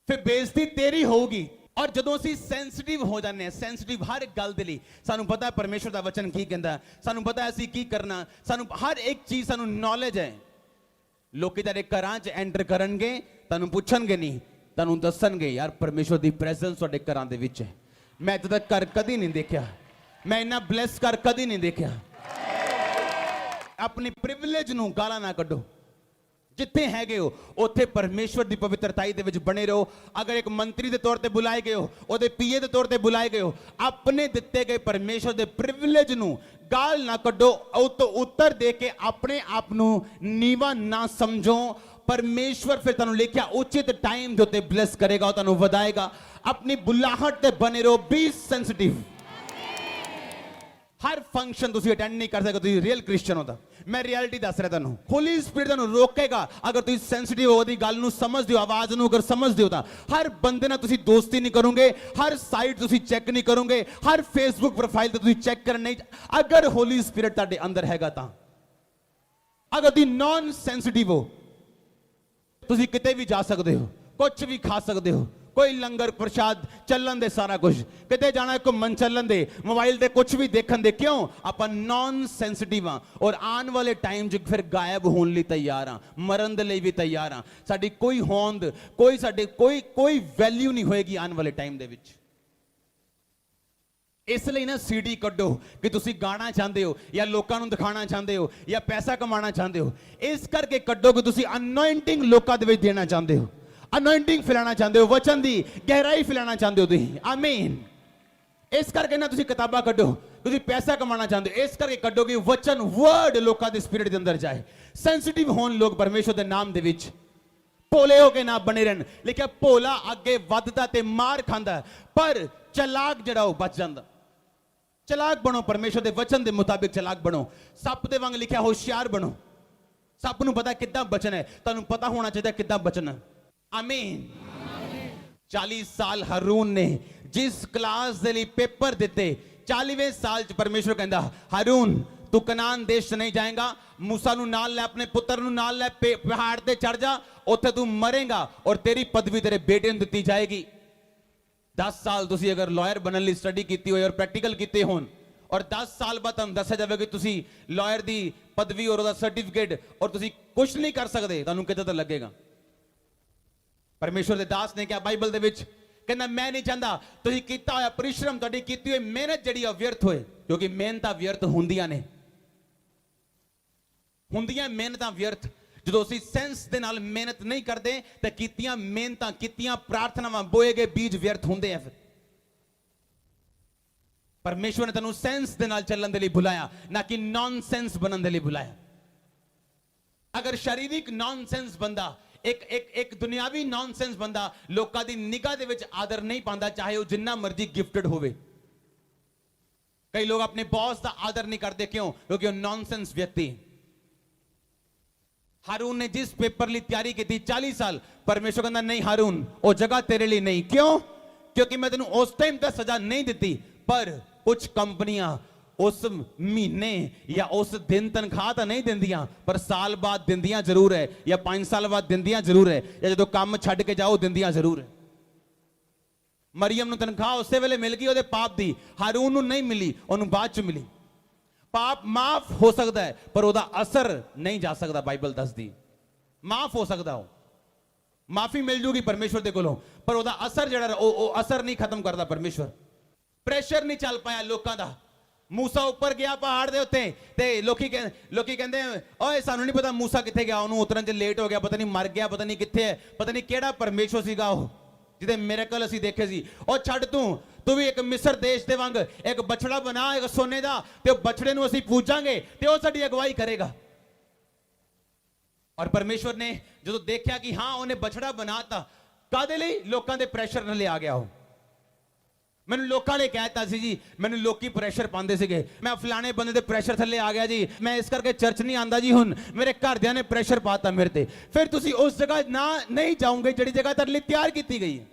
ਫਿਰ ਬੇਇੱਜ਼ਤੀ ਤੇਰੀ ਹੋਊਗੀ ਔਰ ਜਦੋਂ ਅਸੀਂ ਸੈਂਸਿਟਿਵ ਹੋ ਜਾਂਦੇ ਹਾਂ ਸੈਂਸਿਟਿਵ ਹਰ ਇੱਕ ਗੱਲ ਦੇ ਲਈ ਸਾਨੂੰ ਪਤਾ ਹੈ ਪਰਮੇਸ਼ਵਰ ਦਾ ਵਚਨ ਕੀ ਕਹਿੰਦਾ ਸਾਨੂੰ ਪਤਾ ਹੈ ਅਸੀਂ ਕੀ ਕਰਨਾ ਸਾਨੂੰ ਹਰ ਇੱਕ ਚੀਜ਼ ਸਾਨੂੰ ਨੌਲੇਜ ਹੈ ਲੋਕੀ ਤੁਹਾਡੇ ਘਰਾਂ 'ਚ ਐਂਟਰ ਕਰਨਗੇ ਤੁਹਾਨੂੰ ਪੁੱਛਣਗੇ ਨਹੀਂ ਤੁਹਾਨੂੰ ਦੱਸਣਗੇ ਯਾਰ ਪਰਮੇਸ਼ਵਰ ਦੀ ਪ੍ਰੈਜ਼ੈਂਸ ਤੁਹਾਡੇ ਘਰਾਂ ਦੇ ਵਿੱਚ ਹੈ ਮੈਂ ਇੱਥੇ ਤੱਕ ਘਰ ਕਦੀ ਨਹੀਂ ਦੇਖਿਆ ਮੈਂ ਇੰਨਾ ਬਲੈਸ ਕਰ ਕਦੀ ਨਹੀਂ ਦੇਖਿਆ ਆਪਣੀ ਪ੍ਰਿਵਿਲੇਜ ਨੂੰ ਗਾਲਾਂ ਨਾ ਕੱਢੋ ਜਿੱਥੇ ਹੈਗੇ ਹੋ ਉੱਥੇ ਪਰਮੇਸ਼ਵਰ ਦੀ ਪਵਿੱਤਰਤਾਈ ਦੇ ਵਿੱਚ ਬਣੇ ਰਹੋ ਅਗਰ ਇੱਕ ਮੰਤਰੀ ਦੇ ਤੌਰ ਤੇ ਬੁਲਾਏ ਗਏ ਹੋ ਉਹਦੇ ਪੀਏ ਦੇ ਤੌਰ ਤੇ ਬੁਲਾਏ ਗਏ ਹੋ ਆਪਣੇ ਦਿੱਤੇ ਗਏ ਪਰਮੇਸ਼ਵਰ ਦੇ ਪ੍ਰਿਵਿਲੇਜ ਨੂੰ ਗਾਲ ਨਾ ਕੱਢੋ ਉਹ ਤੋਂ ਉੱਤਰ ਦੇ ਕੇ ਆਪਣੇ ਆਪ ਨੂੰ ਨੀਵਾ ਨਾ ਸਮਝੋ ਪਰਮੇਸ਼ਵਰ ਫਿਰ ਤੁਹਾਨੂੰ ਲਿਖਿਆ ਉਚਿਤ ਟਾਈਮ ਦੇ ਉੱਤੇ ਬਲੈਸ ਕਰੇਗਾ ਉਹ ਤੁਹਾਨੂੰ ਵਧਾਏਗਾ ਆਪਣੀ ਬੁਲਾਹਟ ਤੇ ਬਣੇ ਰਹੋ ਬੀ ਸੈਂਸਿਟਿਵ ਹਰ ਫੰਕਸ਼ਨ ਤੁਸੀਂ ਅਟੈਂਡ ਨਹੀਂ ਕਰ ਸਕਦੇ ਤੁਸੀਂ ਰੀਅਲ ਕ੍ਰਿਸਚੀਅਨ ਹੋ ਤਾਂ ਮੈਂ ਰਿਐਲਿਟੀ ਦੱਸ ਰਿਹਾ ਤੁਹਾਨੂੰ ਹੋਲੀ ਸਪਿਰਿਟ ਤੁਹਾਨੂੰ ਰੋਕੇਗਾ ਅਗਰ ਤੁਸੀਂ ਸੈਂਸਿਟਿਵ ਹੋ ਉਹਦੀ ਗੱਲ ਨੂੰ ਸਮਝਦੇ ਹੋ ਆਵਾਜ਼ ਨੂੰ ਅਗਰ ਸਮਝਦੇ ਹੋ ਤਾਂ ਹਰ ਬੰਦੇ ਨਾਲ ਤੁਸੀਂ ਦੋਸਤੀ ਨਹੀਂ ਕਰੋਗੇ ਹਰ ਸਾਈਟ ਤੁਸੀਂ ਚੈੱਕ ਨਹੀਂ ਕਰੋਗੇ ਹਰ ਫੇਸਬੁੱਕ ਪ੍ਰੋਫਾਈਲ ਤੇ ਤੁਸੀਂ ਚੈੱਕ ਕਰਨ ਨਹੀਂ ਅਗਰ ਹੋਲੀ ਸਪਿਰਿਟ ਤੁਹਾਡੇ ਅੰਦਰ ਹੈਗਾ ਤਾਂ ਅਗਰ ਤੁਸੀਂ ਨੌਨ ਸੈਂਸਿਟਿਵ ਹੋ ਤੁਸੀਂ ਕਿਤੇ ਵੀ ਜਾ ਸਕਦੇ ਹੋ ਕੁਝ ਵੀ ਖਾ ਸਕਦੇ ਹੋ ਕੋਈ ਲੰਗਰ ਪ੍ਰਸ਼ਾਦ ਚੱਲਣ ਦੇ ਸਾਰਾ ਕੁਝ ਕਿਤੇ ਜਾਣਾ ਘੁੰਮਣ ਚੱਲਣ ਦੇ ਮੋਬਾਈਲ ਤੇ ਕੁਝ ਵੀ ਦੇਖਣ ਦੇ ਕਿਉਂ ਆਪਾਂ ਨੌਨ ਸੈਂਸਿਟਿਵ ਆ ਔਰ ਆਉਣ ਵਾਲੇ ਟਾਈਮ 'ਚ ਫਿਰ ਗਾਇਬ ਹੋਣ ਲਈ ਤਿਆਰ ਆ ਮਰਨ ਦੇ ਲਈ ਵੀ ਤਿਆਰ ਆ ਸਾਡੀ ਕੋਈ ਹੋਂਦ ਕੋਈ ਸਾਡੇ ਕੋਈ ਵੈਲਿਊ ਨਹੀਂ ਹੋਏਗੀ ਆਉਣ ਵਾਲੇ ਟਾਈਮ ਦੇ ਵਿੱਚ ਇਸ ਲਈ ਨਾ ਸੀਡੀ ਕੱਢੋ ਕਿ ਤੁਸੀਂ ਗਾਣਾ ਚਾਹੁੰਦੇ ਹੋ ਜਾਂ ਲੋਕਾਂ ਨੂੰ ਦਿਖਾਣਾ ਚਾਹੁੰਦੇ ਹੋ ਜਾਂ ਪੈਸਾ ਕਮਾਉਣਾ ਚਾਹੁੰਦੇ ਹੋ ਇਸ ਕਰਕੇ ਕੱਢੋ ਕਿ ਤੁਸੀਂ ਅਨੋਇੰਟਿੰਗ ਲੋਕਾਂ ਦੇ ਵਿੱਚ ਦੇਣਾ ਚਾਹੁੰਦੇ ਹੋ ਅਨੋਇੰਟਿੰਗ ਫੈਲਾਉਣਾ ਚਾਹੁੰਦੇ ਹੋ ਵਚਨ ਦੀ ਗਹਿਰਾਈ ਫੈਲਾਉਣਾ ਚਾਹੁੰਦੇ ਹੋ ਤੁਸੀਂ ਆਮੀਨ ਇਸ ਕਰਕੇ ਨਾ ਤੁਸੀਂ ਕਿਤਾਬਾਂ ਕੱਢੋ ਤੁਸੀਂ ਪੈਸਾ ਕਮਾਉਣਾ ਚਾਹੁੰਦੇ ਹੋ ਇਸ ਕਰਕੇ ਕੱਢੋ ਕਿ ਵਚਨ ਵਰਡ ਲੋਕਾਂ ਦੇ ਸਪਿਰਿਟ ਦੇ ਅੰਦਰ ਜਾਏ ਸੈਂਸਿਟਿਵ ਹੋਣ ਲੋਕ ਪਰਮੇਸ਼ਵਰ ਦੇ ਨਾਮ ਦੇ ਵਿੱਚ ਭੋਲੇ ਹੋ ਕੇ ਨਾ ਬਣੇ ਰਹਿਣ ਲੇਕਿਨ ਭੋਲਾ ਅੱਗੇ ਵੱਧਦਾ ਤੇ ਮਾਰ ਖਾਂਦਾ ਪਰ ਚਲਾਕ ਜਿਹੜਾ ਉਹ ਬਚ ਜਾਂਦਾ ਚਲਾਕ ਬਣੋ ਪਰਮੇਸ਼ਵਰ ਦੇ ਵਚਨ ਦੇ ਮੁਤਾਬਿਕ ਚਲਾਕ ਬਣੋ ਸੱਪ ਦੇ ਵਾਂਗ ਲਿਖਿਆ ਹੋਸ਼ਿਆਰ ਬਣੋ ਸੱਪ ਨੂੰ ਪਤਾ ਕਿੱਦਾਂ ਬਚਣਾ ਹੈ ਤੁਹਾਨੂੰ ਪਤਾ ਹੋਣਾ ਚਾਹੀਦਾ ਕਿੱਦਾਂ ਬਚਣਾ ਆਮੀਨ। 40 ਸਾਲ ਹਾਰੂਨ ਨੇ ਜਿਸ ਕਲਾਸ ਦੇ ਲਈ ਪੇਪਰ ਦਿੱਤੇ, 40ਵੇਂ ਸਾਲ ਚ ਪਰਮੇਸ਼ਵਰ ਕਹਿੰਦਾ ਹਾਰੂਨ ਤੂੰ ਕਨਾਨ ਦੇਸ਼ ਨਹੀਂ ਜਾਏਗਾ, मूसा ਨੂੰ ਨਾਲ ਲੈ, ਆਪਣੇ ਪੁੱਤਰ ਨੂੰ ਨਾਲ ਲੈ, ਪਹਾੜ ਤੇ ਚੜ ਜਾ, ਉੱਥੇ ਤੂੰ ਮਰੇਗਾ ਔਰ ਤੇਰੀ ਪਦਵੀ ਤੇਰੇ ਬੇਟੇ ਨੂੰ ਦਿੱਤੀ ਜਾਏਗੀ। 10 ਸਾਲ ਤੁਸੀਂ ਅਗਰ ਲਾਇਰ ਬਣਨ ਲਈ ਸਟੱਡੀ ਕੀਤੀ ਹੋਏ ਔਰ ਪ੍ਰੈਕਟੀਕਲ ਕੀਤੇ ਹੋਣ ਔਰ 10 ਸਾਲ ਬਾਅਦ ਤੁਹਾਨੂੰ ਦੱਸਿਆ ਜਾਵੇ ਕਿ ਤੁਸੀਂ ਲਾਇਰ ਦੀ ਪਦਵੀ ਔਰ ਉਹਦਾ ਸਰਟੀਫਿਕੇਟ ਔਰ ਤੁਸੀਂ ਕੁਝ ਨਹੀਂ ਕਰ ਸਕਦੇ, ਤੁਹਾਨੂੰ ਕਿਤੇ ਤਾਂ ਲੱਗੇਗਾ। ਪਰਮੇਸ਼ਵਰ ਦੇ ਦਾਸ ਨੇ ਕਿਹਾ ਬਾਈਬਲ ਦੇ ਵਿੱਚ, ਕਹਿੰਦਾ ਮੈਂ ਨਹੀਂ ਚਾਹੁੰਦਾ ਤੁਸੀਂ ਕੀਤਾ ਹੋਇਆ ਪਰਿਸ਼ਰਮ, ਤੁਹਾਡੀ ਕੀਤੀ ਹੋਈ ਮਿਹਨਤ ਜਿਹੜੀ ਆ ਵਿਅਰਥ ਹੋਏ, ਕਿਉਂਕਿ ਮਿਹਨਤਾਂ ਵਿਅਰਥ ਹੁੰਦੀਆਂ ਨੇ, ਹੁੰਦੀਆਂ ਮਿਹਨਤਾਂ ਵਿਅਰਥ। ਜਦੋਂ ਅਸੀਂ ਸੈਂਸ ਦੇ ਨਾਲ ਮਿਹਨਤ ਨਹੀਂ ਕਰਦੇ ਤਾਂ ਕੀਤੀਆਂ ਮਿਹਨਤਾਂ, ਕੀਤੀਆਂ ਪ੍ਰਾਰਥਨਾਵਾਂ, ਬੋਏ ਗਏ ਬੀਜ ਵਿਅਰਥ ਹੁੰਦੇ ਆ। ਫਿਰ ਪਰਮੇਸ਼ਵਰ ਨੇ ਤੈਨੂੰ ਸੈਂਸ ਦੇ ਨਾਲ ਚੱਲਣ ਦੇ ਲਈ ਬੁਲਾਇਆ, ਨਾ ਕਿ ਨੌਨਸੈਂਸ ਬਣਨ ਦੇ ਲਈ ਬੁਲਾਇਆ। ਅਗਰ ਸ਼ਾਰੀਰਿਕ ਨੌਨਸੈਂਸ ਬੰਦਾ, ਇੱਕ ਦੁਨਿਆਵੀ ਨੌਨਸੈਂਸ ਬੰਦਾ ਲੋਕਾਂ ਦੀ ਨਿਗਾਹ ਦੇ ਵਿੱਚ ਆਦਰ ਨਹੀਂ ਪਾਉਂਦਾ, ਚਾਹੇ ਉਹ ਜਿੰਨਾ ਮਰਜ਼ੀ ਗਿਫਟਡ ਹੋਵੇ। ਕਈ ਲੋਕ ਆਪਣੇ ਬੌਸ ਦਾ ਆਦਰ ਨਹੀਂ ਕਰਦੇ, ਕਿਉਂ? ਕਿਉਂਕਿ ਉਹ ਨੌਨਸੈਂਸ ਵਿਅਕਤੀ। ਹਾਰੂਨ ਨੇ ਜਿਸ ਪੇਪਰ ਲਈ ਤਿਆਰੀ ਕੀਤੀ 40 ਸਾਲ, ਪਰਮੇਸ਼ਵਰ ਕਹਿੰਦਾ ਨਹੀਂ ਹਾਰੂਨ ਉਹ ਜਗ੍ਹਾ ਤੇਰੇ ਲਈ ਨਹੀਂ। ਕਿਉਂ? ਕਿਉਂਕਿ ਮੈਂ ਤੈਨੂੰ ਉਸ ਟਾਈਮ ਤੇ ਸਜ਼ਾ ਨਹੀਂ ਦਿੱਤੀ, ਪਰ ਕੁਝ ਕੰਪਨੀਆਂ ਉਸ ਮਹੀਨੇ ਜਾਂ ਉਸ ਦਿਨ ਤਨਖਾਹ ਤਾਂ ਨਹੀਂ ਦਿੰਦੀਆਂ, ਪਰ ਸਾਲ ਬਾਅਦ ਦਿੰਦੀਆਂ ਜ਼ਰੂਰ ਹੈ, ਜਾਂ 5 ਸਾਲ ਬਾਅਦ ਦਿੰਦੀਆਂ ਜ਼ਰੂਰ ਹੈ, ਜਾਂ ਜਦੋਂ ਕੰਮ ਛੱਡ ਕੇ ਜਾਓ ਦਿੰਦੀਆਂ ਜ਼ਰੂਰ ਹੈ। ਮਰੀਮ ਨੂੰ ਤਨਖਾਹ ਉਸੇ ਵੇਲੇ ਮਿਲ ਗਈ ਉਹਦੇ ਪਾਪ ਦੀ, ਹਾਰੂਨ ਨੂੰ ਨਹੀਂ ਮਿਲੀ, ਉਹਨੂੰ ਬਾਅਦ ਚ ਮਿਲੀ। ਪਾਪ ਮਾਫ ਹੋ ਸਕਦਾ ਹੈ ਪਰ ਉਹਦਾ ਅਸਰ ਨਹੀਂ ਜਾ ਸਕਦਾ। ਬਾਈਬਲ ਦੱਸਦੀ ਮਾਫ ਹੋ ਸਕਦਾ, ਉਹ ਮਾਫੀ ਮਿਲ ਜੂਗੀ ਪਰਮੇਸ਼ਵਰ ਦੇ ਕੋਲੋਂ, ਪਰ ਉਹਦਾ ਅਸਰ ਜਿਹੜਾ ਉਹ ਅਸਰ ਨਹੀਂ ਖਤਮ ਕਰਦਾ ਪਰਮੇਸ਼ਵਰ। ਪ੍ਰੈਸ਼ਰ ਨਹੀਂ ਚੱਲ ਪਾਇਆ ਲੋਕਾਂ ਦਾ। मूसा ਉੱਪਰ ਗਿਆ ਪਹਾੜ ਦੇ ਉੱਤੇ ਤੇ ਲੋਕੀ ਕਹਿੰਦੇ ਓਏ ਸਾਨੂੰ ਨਹੀਂ ਪਤਾ मूसा ਕਿੱਥੇ ਗਿਆ, ਉਹਨੂੰ ਉਤਰਨ ਚ ਲੇਟ ਹੋ ਗਿਆ, ਪਤਾ ਨਹੀਂ ਮਰ ਗਿਆ, ਪਤਾ ਨਹੀਂ ਕਿੱਥੇ ਹੈ, ਪਤਾ ਨਹੀਂ ਕਿਹੜਾ ਪਰਮੇਸ਼ਵਰ ਸੀਗਾ ਉਹ ਜਿਹਦੇ ਮਿਰੇਕਲ ਅਸੀਂ ਦੇਖੇ ਸੀ। ਉਹ ਛੱਡ, ਤੂੰ ਵੀ ਇੱਕ ਮਿਸਰ ਦੇਸ਼ ਦੇ ਵਾਂਗ ਇੱਕ ਬਛੜਾ ਬਣਾ, ਇੱਕ ਸੋਨੇ ਦਾ, ਤੇ ਉਹ ਬਛੜੇ ਨੂੰ ਅਸੀਂ ਪੂਜਾਂਗੇ ਤੇ ਉਹ ਸਾਡੀ ਅਗਵਾਈ ਕਰੇਗਾ। ਔਰ ਪਰਮੇਸ਼ਵਰ ਨੇ ਜਦੋਂ ਦੇਖਿਆ ਕਿ ਹਾਂ ਉਹਨੇ ਬਛੜਾ ਬਣਾਤਾ, ਕਾਦੇ ਲਈ? ਲੋਕਾਂ ਦੇ ਪ੍ਰੈਸ਼ਰ ਨਾਲ ਆ ਗਿਆ। ਉਹ ਮੈਨੂੰ ਲੋਕਾਂ ਨੇ ਕਹਿਤਾ ਸੀ ਜੀ, ਮੈਨੂੰ ਲੋਕੀ ਪ੍ਰੈਸ਼ਰ ਪਾਉਂਦੇ ਸੀਗੇ, ਮੈਂ ਫਲਾਣੇ ਬੰਦੇ ਦੇ ਪ੍ਰੈਸ਼ਰ ਥੱਲੇ ਆ ਗਿਆ ਜੀ, ਮੈਂ ਇਸ ਕਰਕੇ ਚਰਚ ਨਹੀਂ ਆਂਦਾ ਜੀ, ਹੁਣ ਮੇਰੇ ਘਰਦਿਆਂ ਨੇ ਪ੍ਰੈਸ਼ਰ ਪਾਤਾ ਮੇਰੇ ਤੇ। ਫਿਰ ਤੁਸੀਂ ਉਸ ਜਗ੍ਹਾ ਨਾ ਨਹੀਂ ਜਾਓਗੇ ਜਿਹੜੀ ਜਗ੍ਹਾ ਤੁਹਾਡੇ ਲਈ ਤਿਆਰ ਕੀਤੀ ਗਈ ਹੈ।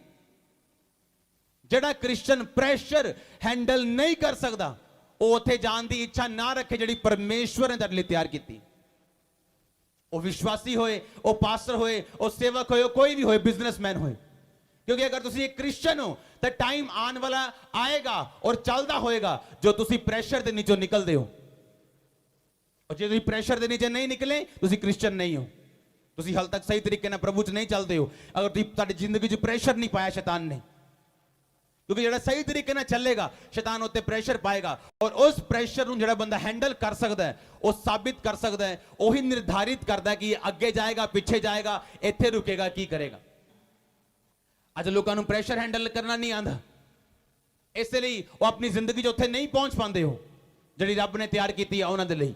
ਜਿਹੜਾ ਕ੍ਰਿਸਚੀਅਨ ਪ੍ਰੈਸ਼ਰ ਹੈਂਡਲ ਨਹੀਂ ਕਰ ਸਕਦਾ, ਉਹ ਉੱਥੇ ਜਾਣ ਦੀ ਇੱਛਾ ਨਾ ਰੱਖੇ ਜਿਹੜੀ ਪਰਮੇਸ਼ਵਰ ਨੇ ਤੁਹਾਡੇ ਲਈ ਤਿਆਰ ਕੀਤੀ। ਉਹ ਵਿਸ਼ਵਾਸੀ ਹੋਏ, ਉਹ ਪਾਸਟਰ ਹੋਏ, ਉਹ ਸੇਵਕ ਹੋਏ, ਕੋਈ ਵੀ ਹੋਏ, ਬਿਜ਼ਨਸਮੈਨ ਹੋਏ। ਕਿਉਂਕਿ ਅਗਰ ਤੁਸੀਂ ਇੱਕ ਕ੍ਰਿਸਚੀਅਨ ਹੋ ਤਾਂ ਟਾਈਮ ਆਉਣ ਵਾਲਾ ਆਏਗਾ ਔਰ ਚੱਲਦਾ ਹੋਏਗਾ ਜੋ ਤੁਸੀਂ ਪ੍ਰੈਸ਼ਰ ਦੇ ਨੀਚੋਂ ਨਿਕਲਦੇ ਹੋ। ਔਰ ਜੇ ਤੁਸੀਂ ਪ੍ਰੈਸ਼ਰ ਦੇ ਨੀਚੇ ਨਹੀਂ ਨਿਕਲੇ, ਤੁਸੀਂ ਕ੍ਰਿਸਚੀਅਨ ਨਹੀਂ ਹੋ, ਤੁਸੀਂ ਹਾਲ ਤੱਕ ਸਹੀ ਤਰੀਕੇ ਨਾਲ ਪ੍ਰਭੂ 'ਚ ਨਹੀਂ ਚੱਲਦੇ ਹੋ। ਅਗਰ ਤੁਸੀਂ ਤੁਹਾਡੀ ਜ਼ਿੰਦਗੀ 'ਚ ਪ੍ਰੈਸ਼ਰ ਨਹੀਂ ਪਾਇਆ ਸ਼ੈਤਾਨ ਨੇ, ਕਿਉਂਕਿ ਜਿਹੜਾ ਸਹੀ ਤਰੀਕੇ ਨਾਲ ਚੱਲੇਗਾ ਸ਼ੈਤਾਨ ਉੱਤੇ ਪ੍ਰੈਸ਼ਰ ਪਾਏਗਾ, ਔਰ ਉਸ ਪ੍ਰੈਸ਼ਰ ਨੂੰ ਜਿਹੜਾ ਬੰਦਾ ਹੈਂਡਲ ਕਰ ਸਕਦਾ ਹੈ, ਉਹ ਸਾਬਿਤ ਕਰ ਸਕਦਾ ਹੈ, ਉਹੀ ਨਿਰਧਾਰਿਤ ਕਰਦਾ ਕਿ ਅੱਗੇ ਜਾਏਗਾ, ਪਿੱਛੇ ਜਾਏਗਾ, ਇੱਥੇ ਰੁਕੇਗਾ, ਕੀ ਕਰੇਗਾ। ਅੱਜ ਲੋਕਾਂ ਨੂੰ ਪ੍ਰੈਸ਼ਰ ਹੈਂਡਲ ਕਰਨਾ ਨਹੀਂ ਆਉਂਦਾ, ਇਸ ਲਈ ਉਹ ਆਪਣੀ ਜ਼ਿੰਦਗੀ 'ਚ ਉੱਥੇ ਨਹੀਂ ਪਹੁੰਚ ਪਾਉਂਦੇ ਹੋ ਜਿਹੜੀ ਰੱਬ ਨੇ ਤਿਆਰ ਕੀਤੀ ਹੈ ਉਹਨਾਂ ਦੇ ਲਈ।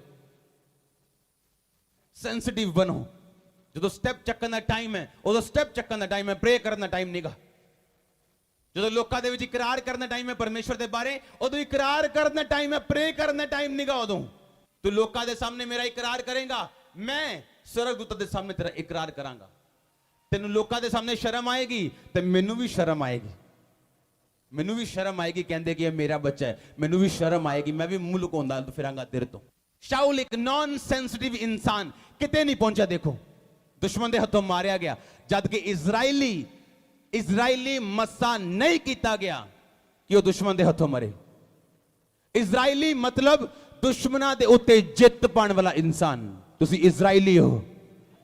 ਸੈਂਸਿਟਿਵ ਬਣੋ, ਜਦੋਂ ਸਟੈਪ ਚੱਕਣ ਦਾ ਟਾਈਮ ਹੈ ਉਦੋਂ ਸਟੈਪ ਚੱਕਣ ਦਾ ਟਾਈਮ ਹੈ, ਪ੍ਰੇ ਕਰਨ ਦਾ ਟਾਈਮ ਨਹੀਂਗਾ। ਜਦੋਂ ਲੋਕਾਂ ਦੇ ਵਿੱਚ ਇਕਰਾਰ ਕਰਨ ਦਾ ਟਾਈਮ ਹੈ ਪਰਮੇਸ਼ਵਰ ਦੇ ਬਾਰੇ, ਉਦੋਂ ਇਕਰਾਰ ਕਰਨ ਦਾ ਟਾਈਮ ਹੈ, ਪ੍ਰੇ ਕਰਨ ਦਾ ਟਾਈਮ ਨਹੀਂਗਾ। ਉਦੋਂ ਤੂੰ ਲੋਕਾਂ ਦੇ ਸਾਹਮਣੇ ਮੇਰਾ ਇਕਰਾਰ ਕਰੇਗਾ, ਮੈਂ ਸਵਰਗਦੂਤਾਂ ਦੇ ਸਾਹਮਣੇ ਤੇਰਾ ਇਕਰਾਰ ਕਰਾਂਗਾ। ਤੈਨੂੰ ਲੋਕਾਂ ਦੇ ਸਾਹਮਣੇ ਸ਼ਰਮ ਆਏਗੀ ਤੇ ਮੈਨੂੰ ਵੀ ਸ਼ਰਮ ਆਏਗੀ, ਮੈਨੂੰ ਵੀ ਸ਼ਰਮ ਆਏਗੀ, ਕਹਿੰਦੇ ਕਿ ਇਹ ਮੇਰਾ ਬੱਚਾ ਹੈ, ਮੈਨੂੰ ਵੀ ਸ਼ਰਮ ਆਏਗੀ, ਮੈਂ ਵੀ ਮੂੰਹ ਲੁਕਾਉਂਦਾ ਫਿਰਾਂਗਾ ਤੇਰੇ ਤੋਂ। ਸ਼ਾਉਲ ਇੱਕ ਨੌਨ ਸੈਂਸਿਟਿਵ ਇਨਸਾਨ ਕਿਤੇ ਨਹੀਂ ਪਹੁੰਚਿਆ, ਦੇਖੋ ਦੁਸ਼ਮਣ ਦੇ ਹੱਥੋਂ ਮਾਰਿਆ ਗਿਆ, ਜਦ ਕਿ ਇਜ਼ਰਾਈਲੀ ਮੱਸਾ ਨਹੀਂ ਕੀਤਾ ਗਿਆ ਕਿ ਉਹ ਦੁਸ਼ਮਣ ਦੇ ਹੱਥੋਂ ਮਰੇ। ਇਜ਼ਰਾਈਲੀ ਮਤਲਬ ਦੁਸ਼ਮਣਾਂ ਦੇ ਉੱਤੇ ਜਿੱਤ ਪਾਉਣ ਵਾਲਾ ਇਨਸਾਨ। ਤੁਸੀਂ ਇਜ਼ਰਾਈਲੀ ਹੋ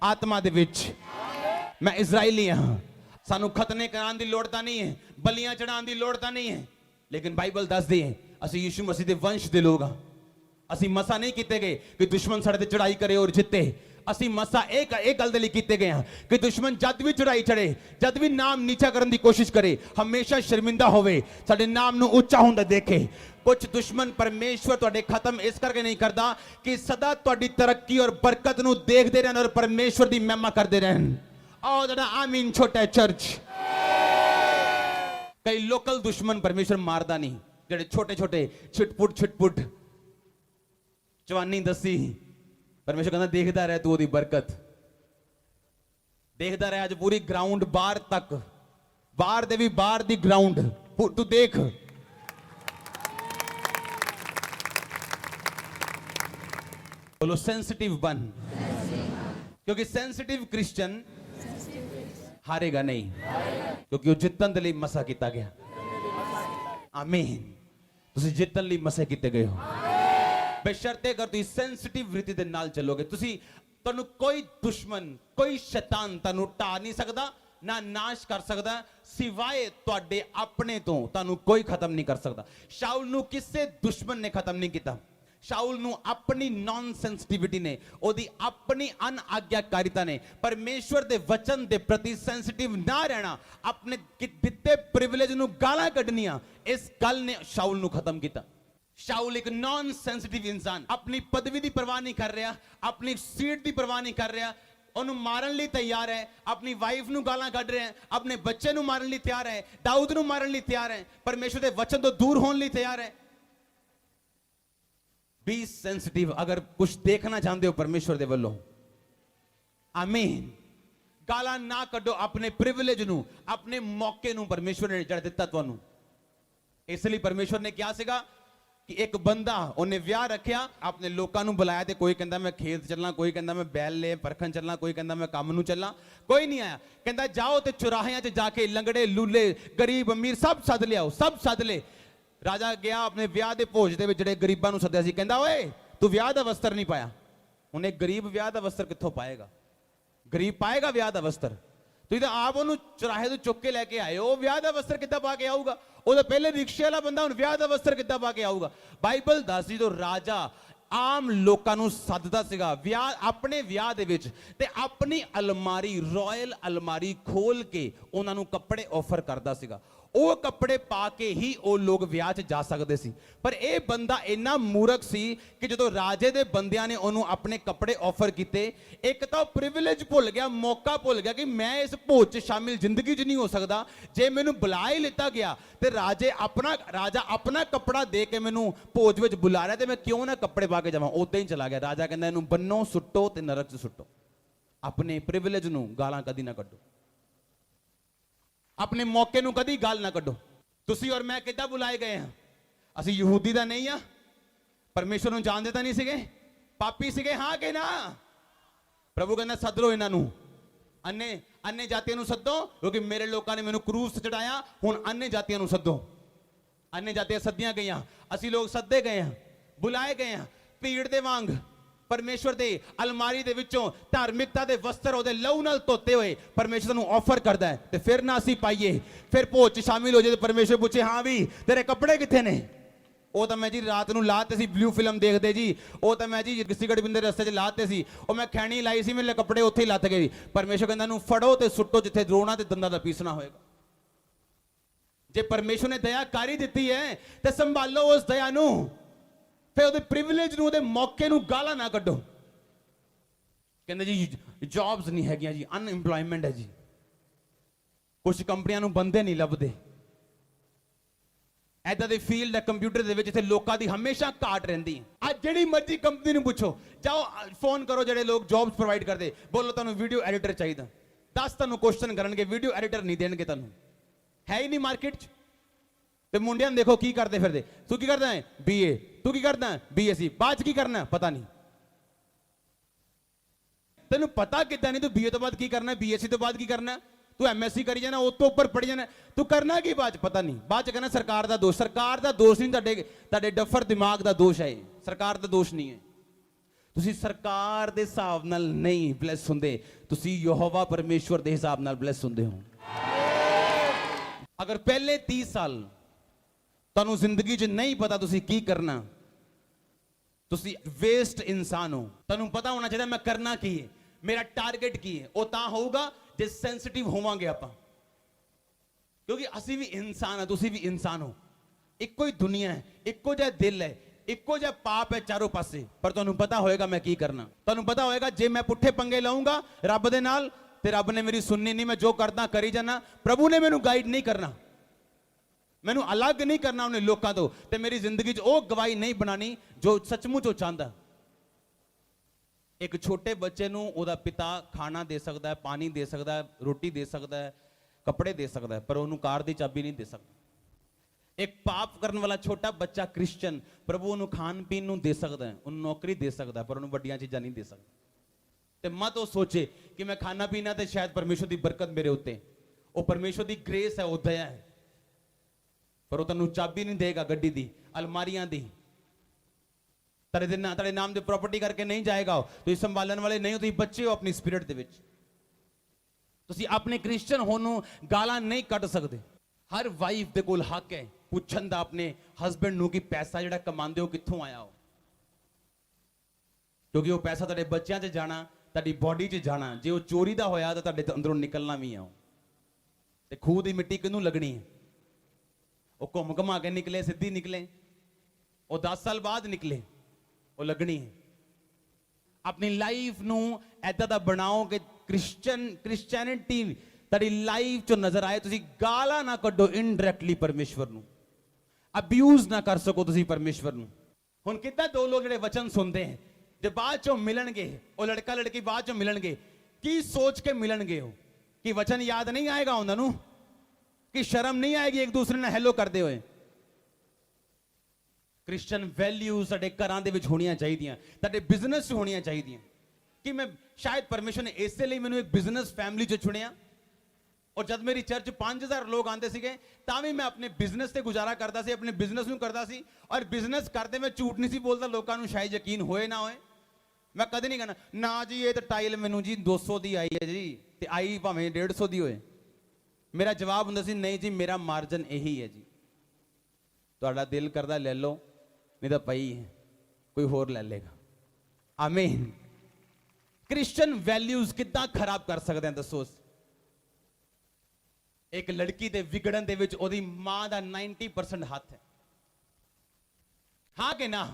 ਆਤਮਾ ਦੇ ਵਿੱਚ, ਮੈਂ ਇਜ਼ਰਾਈਲੀ ਹਾਂ। ਸਾਨੂੰ ਖਤਨੇ ਕਰਾਉਣ ਦੀ ਲੋੜ ਤਾਂ ਨਹੀਂ ਹੈ, ਬਲੀਆਂ ਚੜਾਉਣ ਦੀ ਲੋੜ ਤਾਂ ਨਹੀਂ ਹੈ, ਲੇਕਿਨ ਬਾਈਬਲ ਦੱਸਦੀ ਹੈ ਅਸੀਂ ਯਿਸੂ ਮਸੀਹ ਦੇ ਵੰਸ਼ ਦੇ ਲੋਕ ਹਾਂ। ਅਸੀਂ ਮਸਾ ਨਹੀਂ ਕੀਤੇ ਗਏ ਕਿ ਦੁਸ਼ਮਣ ਸਾਡੇ ਤੇ ਚੜਾਈ ਕਰੇ ਔਰ ਜਿੱਤੇ। ਅਸੀਂ ਮਸਾ ਇਹ ਗੱਲ ਦੇ ਲਈ ਕੀਤੇ ਗਏ ਹਾਂ ਕਿ ਦੁਸ਼ਮਣ ਜਦ ਵੀ ਚੜਾਈ ਚੜੇ, ਜਦ ਵੀ ਨਾਮ ਨੀਚਾ ਕਰਨ ਦੀ ਕੋਸ਼ਿਸ਼ ਕਰੇ, ਹਮੇਸ਼ਾ ਸ਼ਰਮਿੰਦਾ ਹੋਵੇ, ਸਾਡੇ ਨਾਮ ਨੂੰ ਉੱਚਾ ਹੁੰਦਾ ਦੇਖੇ। ਕੁਝ ਦੁਸ਼ਮਣ ਪਰਮੇਸ਼ਵਰ ਤੁਹਾਡੇ ਖਤਮ ਇਸ ਕਰਕੇ ਨਹੀਂ ਕਰਦਾ ਕਿ ਸਦਾ ਤੁਹਾਡੀ ਤਰੱਕੀ ਔਰ ਬਰਕਤ ਨੂੰ ਦੇਖਦੇ ਰਹਿਣ ਔਰ ਪਰਮੇਸ਼ਵਰ ਦੀ ਮਹਿਮਾ ਕਰਦੇ ਰਹਿਣ। ਆਓ ਜਰਾ ਆਮੀਨ ਛੋਟਾ ਚਰਚ। ਕਈ ਲੋਕਲ ਦੁਸ਼ਮਣ ਪਰਮੇਸ਼ਵਰ ਮਾਰਦਾ ਨਹੀਂ, ਜਿਹੜੇ ਛੋਟੇ ਛੋਟੇ ਛਿਟਪੁਟ ਜਵਾਨੀ ਦੱਸੀ, ਪਰਮੇਸ਼ਵਰ ਕਹਿੰਦਾ ਦੇਖਦਾ ਰਹਿ ਤੂੰ ਉਹਦੀ ਬਰਕਤ। ਦੇਖਦਾ ਰਿਹਾ ਅੱਜ ਪੂਰੀ ਗਰਾਊਂਡ ਬਾਹਰ ਤੱਕ, ਬਾਹਰ ਦੇ ਵੀ ਬਾਹਰ ਦੀ ਗਰਾਊਂਡ ਤੂੰ ਦੇਖ। बोलो सेंसिटिव बन, क्योंकि सेंसिटिव क्रिश्चियन हारेगा नहीं, क्योंकि वो जितन दे लई मसा किया गया। आमीन। तुसी जितन लई मसे किते गए हो, बेशर्ते अगर तुसी सेंसिटिव रीति दे नाल चलोगे, तुसी तुहानू कोई दुश्मन, कोई शैतान तुहानू ढा नहीं सकदा, ना नाश कर सकदा, सिवाय तुहाडे अपने तो तुहानू कोई खत्म नहीं कर सकदा। शाऊल नू किसे दुश्मन ने खत्म नहीं किया। शाऊल नू अपनी नॉन सेंसिटिविटी ने, ओदी अपनी अनआज्ञाकारिता ने, परमेश्वर दे वचन दे प्रति सेंसिटिव ना रहना, अपने दिते प्रिविलेज नू गालां कढनियां, इस गल ने शाऊल नू खत्म किया। शाऊल एक नॉन सेंसिटिव इंसान, अपनी पदवी दी परवाह नहीं कर रहा, अपनी सीट दी परवाह नहीं कर रहा, ਉਹਨੂੰ ਮਾਰਨ ਲਈ ਤਿਆਰ ਹੈ, ਆਪਣੀ ਵਾਈਫ ਨੂੰ ਗਾਲਾਂ ਕੱਢ ਰਿਹਾ ਹੈ, ਆਪਣੇ ਬੱਚੇ ਨੂੰ ਮਾਰਨ ਲਈ ਤਿਆਰ ਹੈ, ਦਾਊਦ ਨੂੰ ਮਾਰਨ ਲਈ ਤਿਆਰ ਹੈ, ਪਰਮੇਸ਼ਰ ਦੇ ਵਚਨ ਤੋਂ ਦੂਰ ਹੋਣ ਲਈ ਤਿਆਰ ਹੈ। बी सेंसिटिव अगर कुछ देखना चाहते हो परमेश्वर दे वल्लों। आमीन। गाला ना कड्डो अपने प्रिविलेज नू, अपने मौके नू परमेश्वर ने जड़ दिता तुहानू। इसलिए परमेश्वर ने क्या सीगा कि एक बंदा उन्हें विआह रखिया, अपने लोकां नू बुलाया, ते कोई कहंदा मैं खेत चलना, कोई कहंदा मैं बैल ले परखन चलना, कोई कहंदा मैं काम नू चलना, कोई नहीं आया। कहंदा जाओ ते चौराहियां च जाके लंगड़े लूले गरीब अमीर सब सद लियाओ, सब सद ले। राजा गया अपने विआह दे भोज दे विच जिहड़े गरीबां नू सद्दिया सी, कहंदा ओए तू विआह दा वस्त्र नहीं पाया। उन्हें गरीब विआह दा वस्त्र कित्थों पाएगा? गरीब पाएगा विआह दा वस्त्र? तुसीं तां आप ओनू चौराहे तो चुक के लैके आए हो, विआह दा वस्त्र किद्दां पा के आऊगा? ਉਹ ਤਾਂ ਪਹਿਲੇ ਰਿਕਸ਼ੇ ਵਾਲਾ ਬੰਦਾ ਹੁਣ ਵਿਆਹ ਦਾ ਵਸਤਰ ਕਿੱਦਾਂ ਪਾ ਕੇ ਆਊਗਾ? ਬਾਈਬਲ ਦੱਸਦੀ ਜੋ ਰਾਜਾ ਆਮ ਲੋਕਾਂ ਨੂੰ ਸੱਦਦਾ ਸੀਗਾ ਵਿਆਹ, ਆਪਣੇ ਵਿਆਹ ਦੇ ਵਿੱਚ, ਤੇ ਆਪਣੀ ਅਲਮਾਰੀ, ਰਾਇਲ ਅਲਮਾਰੀ ਖੋਲ ਕੇ ਉਹਨਾਂ ਨੂੰ ਕੱਪੜੇ ਆਫਰ ਕਰਦਾ ਸੀਗਾ। ਉਹ ਕੱਪੜੇ ਪਾ ਕੇ ਹੀ ਉਹ ਲੋਕ ਵਿਆਹ 'ਚ ਜਾ ਸਕਦੇ ਸੀ। ਪਰ ਇਹ ਬੰਦਾ ਇੰਨਾ ਮੂਰਖ ਸੀ ਕਿ ਜਦੋਂ ਰਾਜੇ ਦੇ ਬੰਦਿਆਂ ਨੇ ਉਹਨੂੰ ਆਪਣੇ ਕੱਪੜੇ ਆਫਰ ਕੀਤੇ, ਇੱਕ ਤਾਂ ਉਹ ਪ੍ਰਿਵਿਲੇਜ ਭੁੱਲ ਗਿਆ, ਮੌਕਾ ਭੁੱਲ ਗਿਆ ਕਿ ਮੈਂ ਇਸ ਭੋਜ 'ਚ ਸ਼ਾਮਿਲ ਜ਼ਿੰਦਗੀ 'ਚ ਨਹੀਂ ਹੋ ਸਕਦਾ। ਜੇ ਮੈਨੂੰ ਬੁਲਾ ਹੀ ਲਿੱਤਾ ਗਿਆ ਤੇ ਰਾਜਾ ਆਪਣਾ ਕੱਪੜਾ ਦੇ ਕੇ ਮੈਨੂੰ ਭੋਜ ਵਿੱਚ ਬੁਲਾ ਰਿਹਾ, ਤੇ ਮੈਂ ਕਿਉਂ ਨਾ ਕੱਪੜੇ ਪਾ ਕੇ ਜਾਵਾਂ? ਉਦਾਂ ਹੀ ਚਲਾ ਗਿਆ। ਰਾਜਾ ਕਹਿੰਦਾ ਇਹਨੂੰ ਬੰਨੋ, ਸੁੱਟੋ ਤੇ ਨਰਕ 'ਚ ਸੁੱਟੋ। ਆਪਣੇ ਪ੍ਰਿਵਿਲੇਜ ਨੂੰ ਗਾਲਾਂ ਕਦੀ ਨਾ ਕੱਢੋ, अपने मौके नू कदी गाल ना कड्डो। तुसी और मैं किद्दां बुलाए गए हैं? असी यहूदी दा नहीं आ, परमेश्वर नू जानदे तां नहीं सीगे, पापी सीगे हाँ कि ना? प्रभु कहंदा सद लो इन्हां नू, अन्य जातियां नू सद्दो, क्योंकि मेरे लोकां ने मैनू क्रूस ते चढ़ाया, हुण अन्य जातियां नू सद्दो। अन्य जातियां सद्दियां गईयां, असी लोग सद्दे गए हैं, बुलाए गए हैं। भीड़ दे वांग परमेश्वर दे अलमारी दे विचों धार्मिकता दे वस्त्र ओदे लहू नाल धोते हुए परमेश्वर नू ऑफर करदा है, ते फिर ना असी पाइए, फिर भोज च शामिल हो जाए। परमेश्वर पूछे हाँ भी तेरे कपड़े कित्थे ने? ਉਹ ਤਾਂ ਮੈਂ ਜੀ ਰਾਤ ਨੂੰ ਲਾਤੇ ਸੀ, ਬਲੂ ਫਿਲਮ ਦੇਖਦੇ ਜੀ, ਉਹ ਤਾਂ ਮੈਂ ਜੀ ਸਿਗਰਟ ਪੀਂਦੇ ਰਸਤੇ 'ਚ ਲਾਤੇ ਸੀ, ਉਹ ਮੈਂ ਖੈਣੀ ਲਾਈ ਸੀ, ਮੇਰੇ ਕੱਪੜੇ ਉੱਥੇ ਹੀ ਲੱਥ ਗਏ। ਪਰਮੇਸ਼ਰ ਕਹਿੰਦਾ ਨੂੰ ਫੜੋ ਤੇ ਸੁੱਟੋ ਜਿੱਥੇ ਰੋਣਾ ਤੇ ਦੰਦਾਂ ਦਾ ਪੀਸਣਾ ਹੋਏਗਾ। ਜੇ ਪਰਮੇਸ਼ਰ ਨੇ ਦਇਆ ਕਰ ਹੀ ਦਿੱਤੀ ਹੈ ਤੇ ਸੰਭਾਲੋ ਉਸ ਦਇਆ ਨੂੰ, ਫਿਰ ਉਹਦੇ ਪ੍ਰਿਵਿਲੇਜ ਨੂੰ, ਉਹਦੇ ਮੌਕੇ ਨੂੰ ਗਾਲਾਂ ਨਾ ਕੱਢੋ। ਕਹਿੰਦੇ ਜੀ ਜੌਬਸ ਨਹੀਂ ਹੈਗੀਆਂ ਜੀ, ਅਨਇੰਪਲੋਇਮੈਂਟ ਹੈ ਜੀ, ਕੁਝ ਕੰਪਨੀਆਂ ਨੂੰ ਬੰਦੇ ਨਹੀਂ ਲੱਭਦੇ। ऐदा दे फील्ड है कंप्यूटर दे विच, इत्थे लोकां दी हमेशा घाट रहिंदी है। आज जिहड़ी मर्जी कंपनी नूं पुछो, जाओ फोन करो जिहड़े लोग जॉब्स प्रोवाइड करदे, बोलो तुहानूं वीडियो एडिटर चाहिदा, 10 तुहानूं क्वेश्चन करनगे, वीडियो एडिटर नहीं देणगे तुहानूं, है ही नहीं मार्केट च। ते मुंडियां नूं देखो की करदे फिरदे, तू की करदा है BA, तू की करदा है BSc, बाद च की करना पता नहीं। तैनूं पता किदां नहीं तू BA तो बाद की करना, BSc तो बाद की करना, तू MSc करी जाना, उस तो ऊपर पढ़ी जाना, तू करना की बाद पता नहीं। बाद कहना सरकार का दोष, सरकार का दोष नहीं, तुहाडे डफर दिमाग का दोष है, सरकार का दोष नहीं है। तुसी सरकार दे हिसाब नाल नहीं ब्लैस हुंदे, तुसी यहोवा परमेश्वर दे हिसाब नाल ब्लैस हुंदे हो। अगर पहले 30 साल तुहानूं जिंदगी च नहीं पता तुसी की करना, तुसी वेस्ट इंसान हो। तुहानूं पता होना चाहिए मैं करना की है, मेरा टारगेट की है, वो तां होऊगा जे सेंसिटिव होवांगे आपां, क्योंकि असी भी इंसान है, तुसी भी इंसान हो, इक्को ही दुनिया है, इक्को जिहा दिल है, इक्को जिहा पाप है चारों पासे। पर तुहानूं पता होएगा मैं की करना, तुहानूं पता होएगा जे मैं पुट्ठे पंगे लाऊंगा रब दे नाल ते रब ने मेरी सुननी नहीं, मैं जो करदा करी जाना, प्रभु ने मैनूं गाइड नहीं करना, मैनूं अलग नहीं करना उन्हें लोकां तो, ते मेरी जिंदगी च वो गवाही नहीं बनानी जो सचमुच वो चाहता। ਇੱਕ ਛੋਟੇ ਬੱਚੇ ਨੂੰ ਉਹਦਾ ਪਿਤਾ ਖਾਣਾ ਦੇ ਸਕਦਾ ਹੈ, ਪਾਣੀ ਦੇ ਸਕਦਾ ਹੈ, ਰੋਟੀ ਦੇ ਸਕਦਾ ਹੈ, ਕੱਪੜੇ ਦੇ ਸਕਦਾ ਹੈ, ਪਰ ਉਹਨੂੰ ਕਾਰ ਦੀ ਚਾਬੀ ਨਹੀਂ ਦੇ ਸਕਦਾ। ਇੱਕ ਪਾਪ ਕਰਨ ਵਾਲਾ ਛੋਟਾ ਬੱਚਾ ਕ੍ਰਿਸਚੀਅਨ ਪ੍ਰਭੂ ਉਹਨੂੰ ਖਾਣ ਪੀਣ ਨੂੰ ਦੇ ਸਕਦਾ ਹੈ, ਉਹਨੂੰ ਨੌਕਰੀ ਦੇ ਸਕਦਾ ਹੈ, ਪਰ ਉਹਨੂੰ ਵੱਡੀਆਂ ਚੀਜ਼ਾਂ ਨਹੀਂ ਦੇ ਸਕਦਾ। ਤੇ ਮਤ ਉਹ ਸੋਚੇ ਕਿ ਮੈਂ ਖਾਣਾ ਪੀਣਾ ਤੇ ਸ਼ਾਇਦ ਪਰਮੇਸ਼ਵਰ ਦੀ ਬਰਕਤ ਮੇਰੇ ਉੱਤੇ, ਉਹ ਪਰਮੇਸ਼ਵਰ ਦੀ ਗ੍ਰੇਸ ਹੈ, ਉਹ ਦਇਆ ਹੈ, ਪਰ ਉਹ ਤੈਨੂੰ ਚਾਬੀ ਨਹੀਂ ਦੇਗਾ ਗੱਡੀ ਦੀ, ਅਲਮਾਰੀਆਂ ਦੀ। ਤੁਹਾਡੇ ਨਾਮ ਦੇ ਪ੍ਰਾਪਰਟੀ ਕਰਕੇ ਨਹੀਂ ਜਾਏਗਾ। ਤੁਸੀਂ ਸੰਭਾਲਣ ਵਾਲੇ ਨਹੀਂ ਹੋ, ਤੁਸੀਂ ਬੱਚੇ ਹੋ ਆਪਣੀ ਸਪਿਰਿਟ ਦੇ ਵਿੱਚ। ਤੁਸੀਂ ਆਪਣੇ ਕ੍ਰਿਸਚੀਅਨ ਹੋਣ ਨੂੰ ਗਾਲਾਂ ਨਹੀਂ ਕੱਢ ਸਕਦੇ। ਹਰ ਵਾਈਫ ਦੇ ਕੋਲ ਹੱਕ ਹੈ ਪੁੱਛਣ ਦਾ ਆਪਣੇ ਹਸਬੈਂਡ ਨੂੰ ਕਿ ਪੈਸਾ ਜਿਹੜਾ ਕਮਾਉਂਦੇ ਹੋ ਕਿੱਥੋਂ ਆਇਆ ਹੋ, ਕਿਉਂਕਿ ਉਹ ਪੈਸਾ ਤੁਹਾਡੇ ਬੱਚਿਆਂ 'ਚ ਜਾਣਾ, ਤੁਹਾਡੀ ਬਾਡੀ 'ਚ ਜਾਣਾ। ਜੇ ਉਹ ਚੋਰੀ ਦਾ ਹੋਇਆ ਤਾਂ ਤੁਹਾਡੇ ਅੰਦਰੋਂ ਨਿਕਲਣਾ ਵੀ ਆ। ਤੇ ਖੂਹ ਦੀ ਮਿੱਟੀ ਕਿਹਨੂੰ ਲੱਗਣੀ ਹੈ? ਉਹ ਘੁੰਮ ਘੁਮਾ ਕੇ ਨਿਕਲੇ, ਸਿੱਧੀ ਨਿਕਲੇ, ਉਹ 10 ਸਾਲ ਬਾਅਦ ਨਿਕਲੇ, ਉਹ ਲੱਗਣੀ ਹੈ। ਆਪਣੀ ਲਾਈਫ ਨੂੰ ਐਦਾਂ ਦਾ ਬਣਾਓ ਕਿ ਕ੍ਰਿਸਚੀਅਨਿਟੀ ਤੁਹਾਡੀ ਲਾਈਫ 'ਚ ਨਜ਼ਰ ਆਏ। ਤੁਸੀਂ ਗਾਲਾਂ ਨਾ ਕੱਢੋ ਇਨਡਾਇਰੈਕਟਲੀ ਪਰਮੇਸ਼ਵਰ ਨੂੰ, ਅਬਿਊਜ਼ ਨਾ ਕਰ ਸਕੋ ਤੁਸੀਂ ਪਰਮੇਸ਼ਵਰ ਨੂੰ। ਹੁਣ ਕਿੱਦਾਂ ਦੋ ਲੋਕ ਜਿਹੜੇ ਵਚਨ ਸੁਣਦੇ ਹੈ, ਜੇ ਬਾਅਦ 'ਚੋਂ ਮਿਲਣਗੇ, ਉਹ ਲੜਕਾ ਲੜਕੀ ਬਾਅਦ 'ਚੋਂ ਮਿਲਣਗੇ, ਕੀ ਸੋਚ ਕੇ ਮਿਲਣਗੇ? ਉਹ ਕਿ ਵਚਨ ਯਾਦ ਨਹੀਂ ਆਏਗਾ ਉਹਨਾਂ ਨੂੰ? ਕਿ ਸ਼ਰਮ ਨਹੀਂ ਆਏਗੀ ਇੱਕ ਦੂਸਰੇ ਨਾਲ ਹੈਲੋ ਕਰਦੇ ਹੋਏ? ਕ੍ਰਿਸਚੀਅਨ ਵੈਲਿਊਜ਼ ਸਾਡੇ ਘਰਾਂ ਦੇ ਵਿੱਚ ਹੋਣੀਆਂ ਚਾਹੀਦੀਆਂ, ਤੁਹਾਡੇ ਬਿਜ਼ਨਸ 'ਚ ਹੋਣੀਆਂ ਚਾਹੀਦੀਆਂ। ਕਿ ਮੈਂ ਸ਼ਾਇਦ ਪਰਮੇਸ਼ਵਰ ਨੇ ਇਸੇ ਲਈ ਮੈਨੂੰ ਇੱਕ ਬਿਜ਼ਨਸ ਫੈਮਿਲੀ 'ਚ ਚੁਣਿਆ। ਔਰ ਜਦ ਮੇਰੀ ਚਰਚ 5000 ਲੋਕ ਆਉਂਦੇ ਸੀਗੇ ਤਾਂ ਵੀ ਮੈਂ ਆਪਣੇ ਬਿਜ਼ਨਸ ਤੇ ਗੁਜ਼ਾਰਾ ਕਰਦਾ ਸੀ, ਆਪਣੇ ਬਿਜ਼ਨਸ ਨੂੰ ਕਰਦਾ ਸੀ। ਔਰ ਬਿਜ਼ਨਸ ਕਰਦੇ ਮੈਂ ਝੂਠ ਨਹੀਂ ਸੀ ਬੋਲਦਾ, ਲੋਕਾਂ ਨੂੰ ਸ਼ਾਇਦ ਯਕੀਨ ਹੋਏ ਨਾ ਹੋਏ। ਮੈਂ ਕਦੇ ਨਹੀਂ ਕਹਿਣਾ ਨਾ ਜੀ ਇਹ ਤਾਂ ਟਾਈਲ ਮੈਨੂੰ ਜੀ 200 ਦੀ ਆਈ ਹੈ ਜੀ, ਤੇ ਆਈ ਭਾਵੇਂ 150 ਦੀ ਹੋਏ। ਮੇਰਾ ਜਵਾਬ ਹੁੰਦਾ ਸੀ ਨਹੀਂ ਜੀ ਮੇਰਾ ਮਾਰਜਨ ਇਹੀ ਹੈ ਜੀ, ਤੁਹਾਡਾ ਦਿਲ ਕਰਦਾ ਲੈ ਲਓ, ਨਹੀਂ ਤਾਂ ਪਈ ਹੈ, ਕੋਈ ਹੋਰ ਲੈ ਲੇਗਾ। ਆਮੀਨ। ਕ੍ਰਿਸਚੀਅਨ ਵੈਲਿਊਜ਼ ਕਿੱਦਾਂ ਖਰਾਬ ਕਰ ਸਕਦੇ ਹਾਂ ਦੱਸੋ? ਇੱਕ ਲੜਕੀ ਦੇ ਵਿਗੜਨ ਦੇ ਵਿੱਚ ਉਹਦੀ ਮਾਂ ਦਾ 90% ਹੱਥ ਹੈ, ਹਾਂ ਕਿ ਨਾ?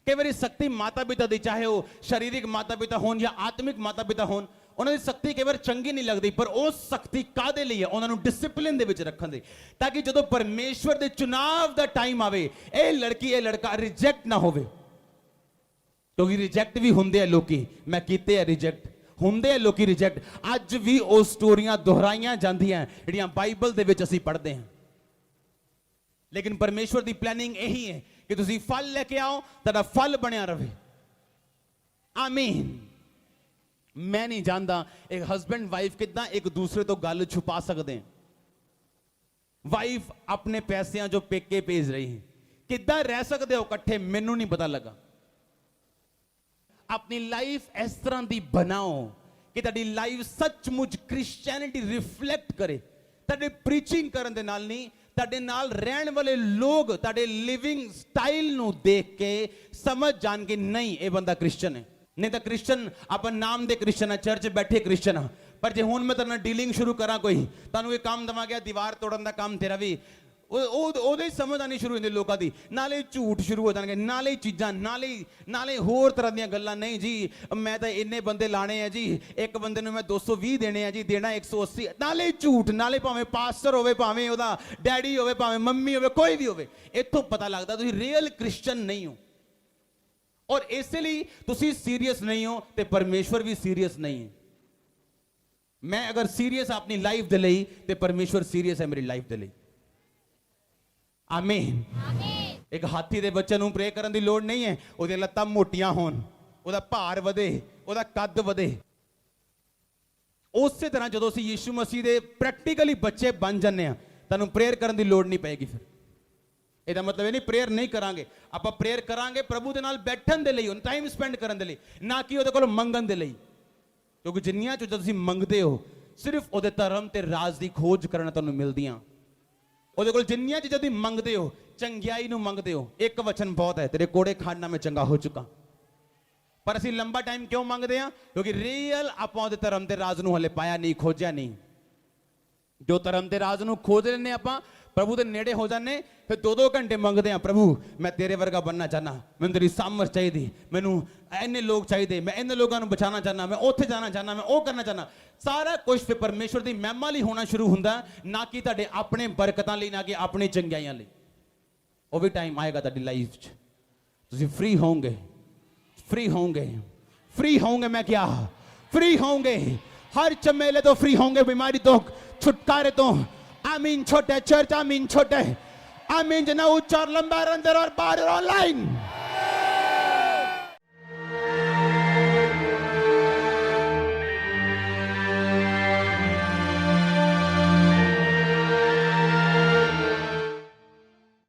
ਕਈ ਵਾਰੀ ਸ਼ਕਤੀ ਮਾਤਾ ਪਿਤਾ ਦੀ, ਚਾਹੇ ਉਹ ਸਰੀਰਕ ਮਾਤਾ ਪਿਤਾ ਹੋਣ ਜਾਂ ਆਤਮਿਕ ਮਾਤਾ ਪਿਤਾ ਹੋਣ, ਉਹਨਾਂ ਦੀ ਸ਼ਕਤੀ ਕਈ ਵਾਰ ਚੰਗੀ ਨਹੀਂ ਲੱਗਦੀ, ਪਰ ਉਹ ਸ਼ਕਤੀ ਕਾਹਦੇ ਲਈ ਹੈ? ਉਹਨਾਂ ਨੂੰ ਡਿਸਪਲਿਨ ਦੇ ਵਿੱਚ ਰੱਖਣ ਦੇ, ਤਾਂ ਕਿ ਜਦੋਂ ਪਰਮੇਸ਼ਵਰ ਦੇ ਚੁਣਾਵ ਦਾ ਟਾਈਮ ਆਵੇ ਇਹ ਲੜਕੀ ਇਹ ਲੜਕਾ ਰਿਜੈਕਟ ਨਾ ਹੋਵੇ। ਕਿਉਂਕਿ ਰਿਜੈਕਟ ਵੀ ਹੁੰਦੇ ਆ ਲੋਕੀ, ਮੈਂ ਕੀਤੇ ਆ ਰਿਜੈਕਟ, ਹੁੰਦੇ ਆ ਲੋਕੀ ਰਿਜੈਕਟ। ਅੱਜ ਵੀ ਉਹ ਸਟੋਰੀਆਂ ਦੁਹਰਾਈਆਂ ਜਾਂਦੀਆਂ ਜਿਹੜੀਆਂ ਬਾਈਬਲ ਦੇ ਵਿੱਚ ਅਸੀਂ ਪੜ੍ਹਦੇ ਹਾਂ। ਲੇਕਿਨ ਪਰਮੇਸ਼ਵਰ ਦੀ ਪਲੈਨਿੰਗ ਇਹੀ ਹੈ ਕਿ ਤੁਸੀਂ ਫਲ ਲੈ ਕੇ ਆਓ, ਤੁਹਾਡਾ ਫਲ ਬਣਿਆ ਰਵੇ। ਆਮੀਨ। ਮੈਂ ਨਹੀਂ ਜਾਣਦਾ ਇੱਕ ਹਸਬੈਂਡ ਵਾਈਫ ਕਿੱਦਾਂ ਇੱਕ ਦੂਸਰੇ ਤੋਂ ਗੱਲ ਛੁਪਾ ਸਕਦੇ हैं। ਵਾਈਫ ਆਪਣੇ ਪੈਸਿਆਂ ਜੋ ਪੇਕੇ ਭੇਜ ਰਹੀ ਹੈ, ਕਿੱਦਾਂ ਰਹਿ ਸਕਦੇ ਹੋ ਇਕੱਠੇ, ਮੈਨੂੰ ਨਹੀਂ ਪਤਾ ਲੱਗਾ। ਆਪਣੀ ਲਾਈਫ ਇਸ ਤਰ੍ਹਾਂ ਦੀ ਬਣਾਓ ਕਿ ਤੁਹਾਡੀ ਲਾਈਫ ਸੱਚਮੁੱਚ ਕ੍ਰਿਸਚੀਅਨਿਟੀ ਰਿਫਲੈਕਟ ਕਰੇ। ਤੁਹਾਡੇ ਪ੍ਰੀਚਿੰਗ ਕਰਨ ਦੇ ਨਾਲ ਨਹੀਂ, ਤੁਹਾਡੇ ਨਾਲ ਰਹਿਣ ਵਾਲੇ ਲੋਕ ਤੁਹਾਡੇ ਲਿਵਿੰਗ ਸਟਾਈਲ ਨੂੰ ਦੇਖ ਕੇ ਸਮਝ ਜਾਣ ਕਿ ਨਹੀਂ ਇਹ ਬੰਦਾ ਕ੍ਰਿਸਚੀਅਨ ਹੈ। ਨਹੀਂ ਤਾਂ ਕ੍ਰਿਸਚੀਅਨ ਆਪਾਂ ਨਾਮ ਦੇ ਕ੍ਰਿਸਚੀਅਨ ਆ, ਚਰਚ ਬੈਠੇ ਕ੍ਰਿਸਚੀਅਨ ਆ, ਪਰ ਜੇ ਹੁਣ ਮੈਂ ਤੁਹਾਡੇ ਨਾਲ ਡੀਲਿੰਗ ਸ਼ੁਰੂ ਕਰਾਂ, ਕੋਈ ਤੁਹਾਨੂੰ ਇਹ ਕੰਮ ਦਵਾਂਗਾ ਦੀਵਾਰ ਤੋੜਨ ਦਾ ਕੰਮ ਤੇਰਾ ਵੀ, ਉਹਦੇ ਸਮਝ ਆਣੀ ਸ਼ੁਰੂ ਹੁੰਦੀ ਲੋਕਾਂ ਦੀ। ਨਾਲੇ ਝੂਠ ਸ਼ੁਰੂ ਹੋ ਜਾਣਗੇ, ਨਾਲੇ ਚੀਜ਼ਾਂ, ਨਾਲੇ ਹੋਰ ਤਰ੍ਹਾਂ ਦੀਆਂ ਗੱਲਾਂ। ਨਹੀਂ ਜੀ ਮੈਂ ਤਾਂ ਇੰਨੇ ਬੰਦੇ ਲਾਣੇ ਆ ਜੀ, ਇੱਕ ਬੰਦੇ ਨੂੰ ਮੈਂ 220 ਦੇਣੇ ਆ ਜੀ, ਦੇਣਾ 180। ਨਾਲੇ ਝੂਠ, ਨਾਲੇ ਭਾਵੇਂ ਪਾਸਟਰ ਹੋਵੇ, ਭਾਵੇਂ ਉਹਦਾ ਡੈਡੀ ਹੋਵੇ, ਭਾਵੇਂ ਮੰਮੀ ਹੋਵੇ, ਕੋਈ ਵੀ ਹੋਵੇ। ਇੱਥੋਂ ਪਤਾ ਲੱਗਦਾ ਤੁਸੀਂ ਰੀਅਲ ਕ੍ਰਿਸਚੀਅਨ ਨਹੀਂ ਹੋ। ਔਰ ਇਸੇ ਲਈ ਤੁਸੀਂ ਸੀਰੀਅਸ ਨਹੀਂ ਹੋ ਤੇ ਪਰਮੇਸ਼ਵਰ ਵੀ ਸੀਰੀਅਸ ਨਹੀਂ ਹੈ। ਮੈਂ ਅਗਰ ਸੀਰੀਅਸ ਆਪਣੀ ਲਾਈਫ ਦੇ ਲਈ ਤੇ ਪਰਮੇਸ਼ਵਰ ਸੀਰੀਅਸ ਹੈ ਮੇਰੀ ਲਾਈਫ ਦੇ ਲਈ। ਆਮੀਨ। ਇੱਕ ਹਾਥੀ ਦੇ ਬੱਚੇ ਨੂੰ ਪ੍ਰੇ ਕਰਨ ਦੀ ਲੋੜ ਨਹੀਂ ਹੈ, ਉਹਦੀਆਂ ਲੱਤਾਂ ਮੋਟੀਆਂ ਹੋਣ, ਉਹਦਾ ਭਾਰ ਵਧੇ, ਉਹਦਾ ਕੱਦ ਵਧੇ। ਉਸੇ ਤਰ੍ਹਾਂ ਜਦੋਂ ਅਸੀਂ ਯਿਸੂ ਮਸੀਹ ਦੇ ਪ੍ਰੈਕਟੀਕਲੀ ਬੱਚੇ ਬਣ ਜੰਨੇ ਆ, ਤੁਹਾਨੂੰ ਪ੍ਰੇਅਰ ਕਰਨ ਦੀ ਲੋੜ ਨਹੀਂ ਪਏਗੀ। ਫਿਰ ਇਹਦਾ ਮਤਲਬ ਇਹ ਨਹੀਂ ਪ੍ਰੇਅਰ ਨਹੀਂ ਕਰਾਂਗੇ, ਆਪਾਂ ਪ੍ਰੇਅਰ ਕਰਾਂਗੇ ਪ੍ਰਭੂ ਦੇ ਨਾਲ ਬੈਠਣ ਦੇ ਲਈ, ਉਹਨੂੰ ਟਾਈਮ ਸਪੈਂਡ ਕਰਨ ਦੇ ਲਈ, ਨਾ ਕਿ ਉਹਦੇ ਕੋਲ ਮੰਗਣ ਦੇ ਲਈ। ਕਿਉਂਕਿ ਜਿੰਨੀਆਂ ਚੀਜ਼ਾਂ ਤੁਸੀਂ ਮੰਗਦੇ ਹੋ ਸਿਰਫ ਉਹਦੇ ਧਰਮ ਤੇ ਰਾਜ ਦੀ ਖੋਜ ਕਰਨ ਤੁਹਾਨੂੰ ਮਿਲਦੀਆਂ। ਉਹਦੇ ਕੋਲ ਜਿੰਨੀਆਂ ਚੀਜ਼ਾਂ ਤੁਸੀਂ ਮੰਗਦੇ ਹੋ, ਚੰਗਿਆਈ ਨੂੰ ਮੰਗਦੇ ਹੋ, ਇੱਕ ਵਚਨ ਬਹੁਤ ਹੈ, ਤੇਰੇ ਕੋੜੇ ਖਾਣ ਨਾਲ ਮੈਂ ਚੰਗਾ ਹੋ ਚੁੱਕਾ। ਪਰ ਅਸੀਂ ਲੰਬਾ ਟਾਈਮ ਕਿਉਂ ਮੰਗਦੇ ਹਾਂ? ਕਿਉਂਕਿ ਰੀਅਲ ਆਪਾਂ ਉਹਦੇ ਧਰਮ ਤੇ ਰਾਜ ਨੂੰ ਹਲੇ ਪਾਇਆ ਨਹੀਂ, ਖੋਜਿਆ ਨਹੀਂ। ਜੋ ਧਰਮ ਤੇ ਰਾਜ ਨੂੰ ਖੋਜ ਲੈਂਦੇ ਆਪਾਂ, ਪ੍ਰਭੂ ਦੇ ਨੇੜੇ ਹੋ ਜਾਂਦੇ, ਫਿਰ 2-2 ਘੰਟੇ ਮੰਗਦੇ ਆ, ਪ੍ਰਭੂ ਮੈਂ ਤੇਰੇ ਵਰਗਾ ਬਣਨਾ ਚਾਹਨਾ, ਮੈਨੂੰ ਤੇਰੀ ਸਾਮਰਥ ਚਾਹੀਦੀ, ਮੈਨੂੰ ਇੰਨੇ ਲੋਕ ਚਾਹੀਦੇ, ਮੈਂ ਇੰਨੇ ਲੋਕਾਂ ਨੂੰ ਬਚਾਉਣਾ ਚਾਹਨਾ, ਮੈਂ ਉੱਥੇ ਜਾਣਾ ਚਾਹਨਾ, ਮੈਂ ਉਹ ਕਰਨਾ ਚਾਹਨਾ। ਸਾਰਾ ਕੁਝ ਫਿਰ ਪਰਮੇਸ਼ਵਰ ਦੀ ਮਹਿਮਾ ਲਈ ਹੋਣਾ ਸ਼ੁਰੂ ਹੁੰਦਾ, ਨਾ ਕਿ ਤੁਹਾਡੇ ਆਪਣੇ ਬਰਕਤਾਂ ਲਈ, ਨਾ ਕਿ ਆਪਣੀ ਚੰਗਿਆਈਆਂ ਲਈ। ਉਹ ਵੀ ਟਾਈਮ ਆਏਗਾ ਤੁਹਾਡੀ ਲਾਈਫ 'ਚ ਤੁਸੀਂ ਫ੍ਰੀ ਹੋਵੋਗੇ, फ्री होंगे मैं क्या, फ्री होंगे, हर चमेले तो फ्री होंगे, बीमारी तो, छुटकारे तो। आमीन छोटे चर्च, आमीन छोटे, आमीन जना उच्चार लंबा रंदर और बार ऑनलाइन।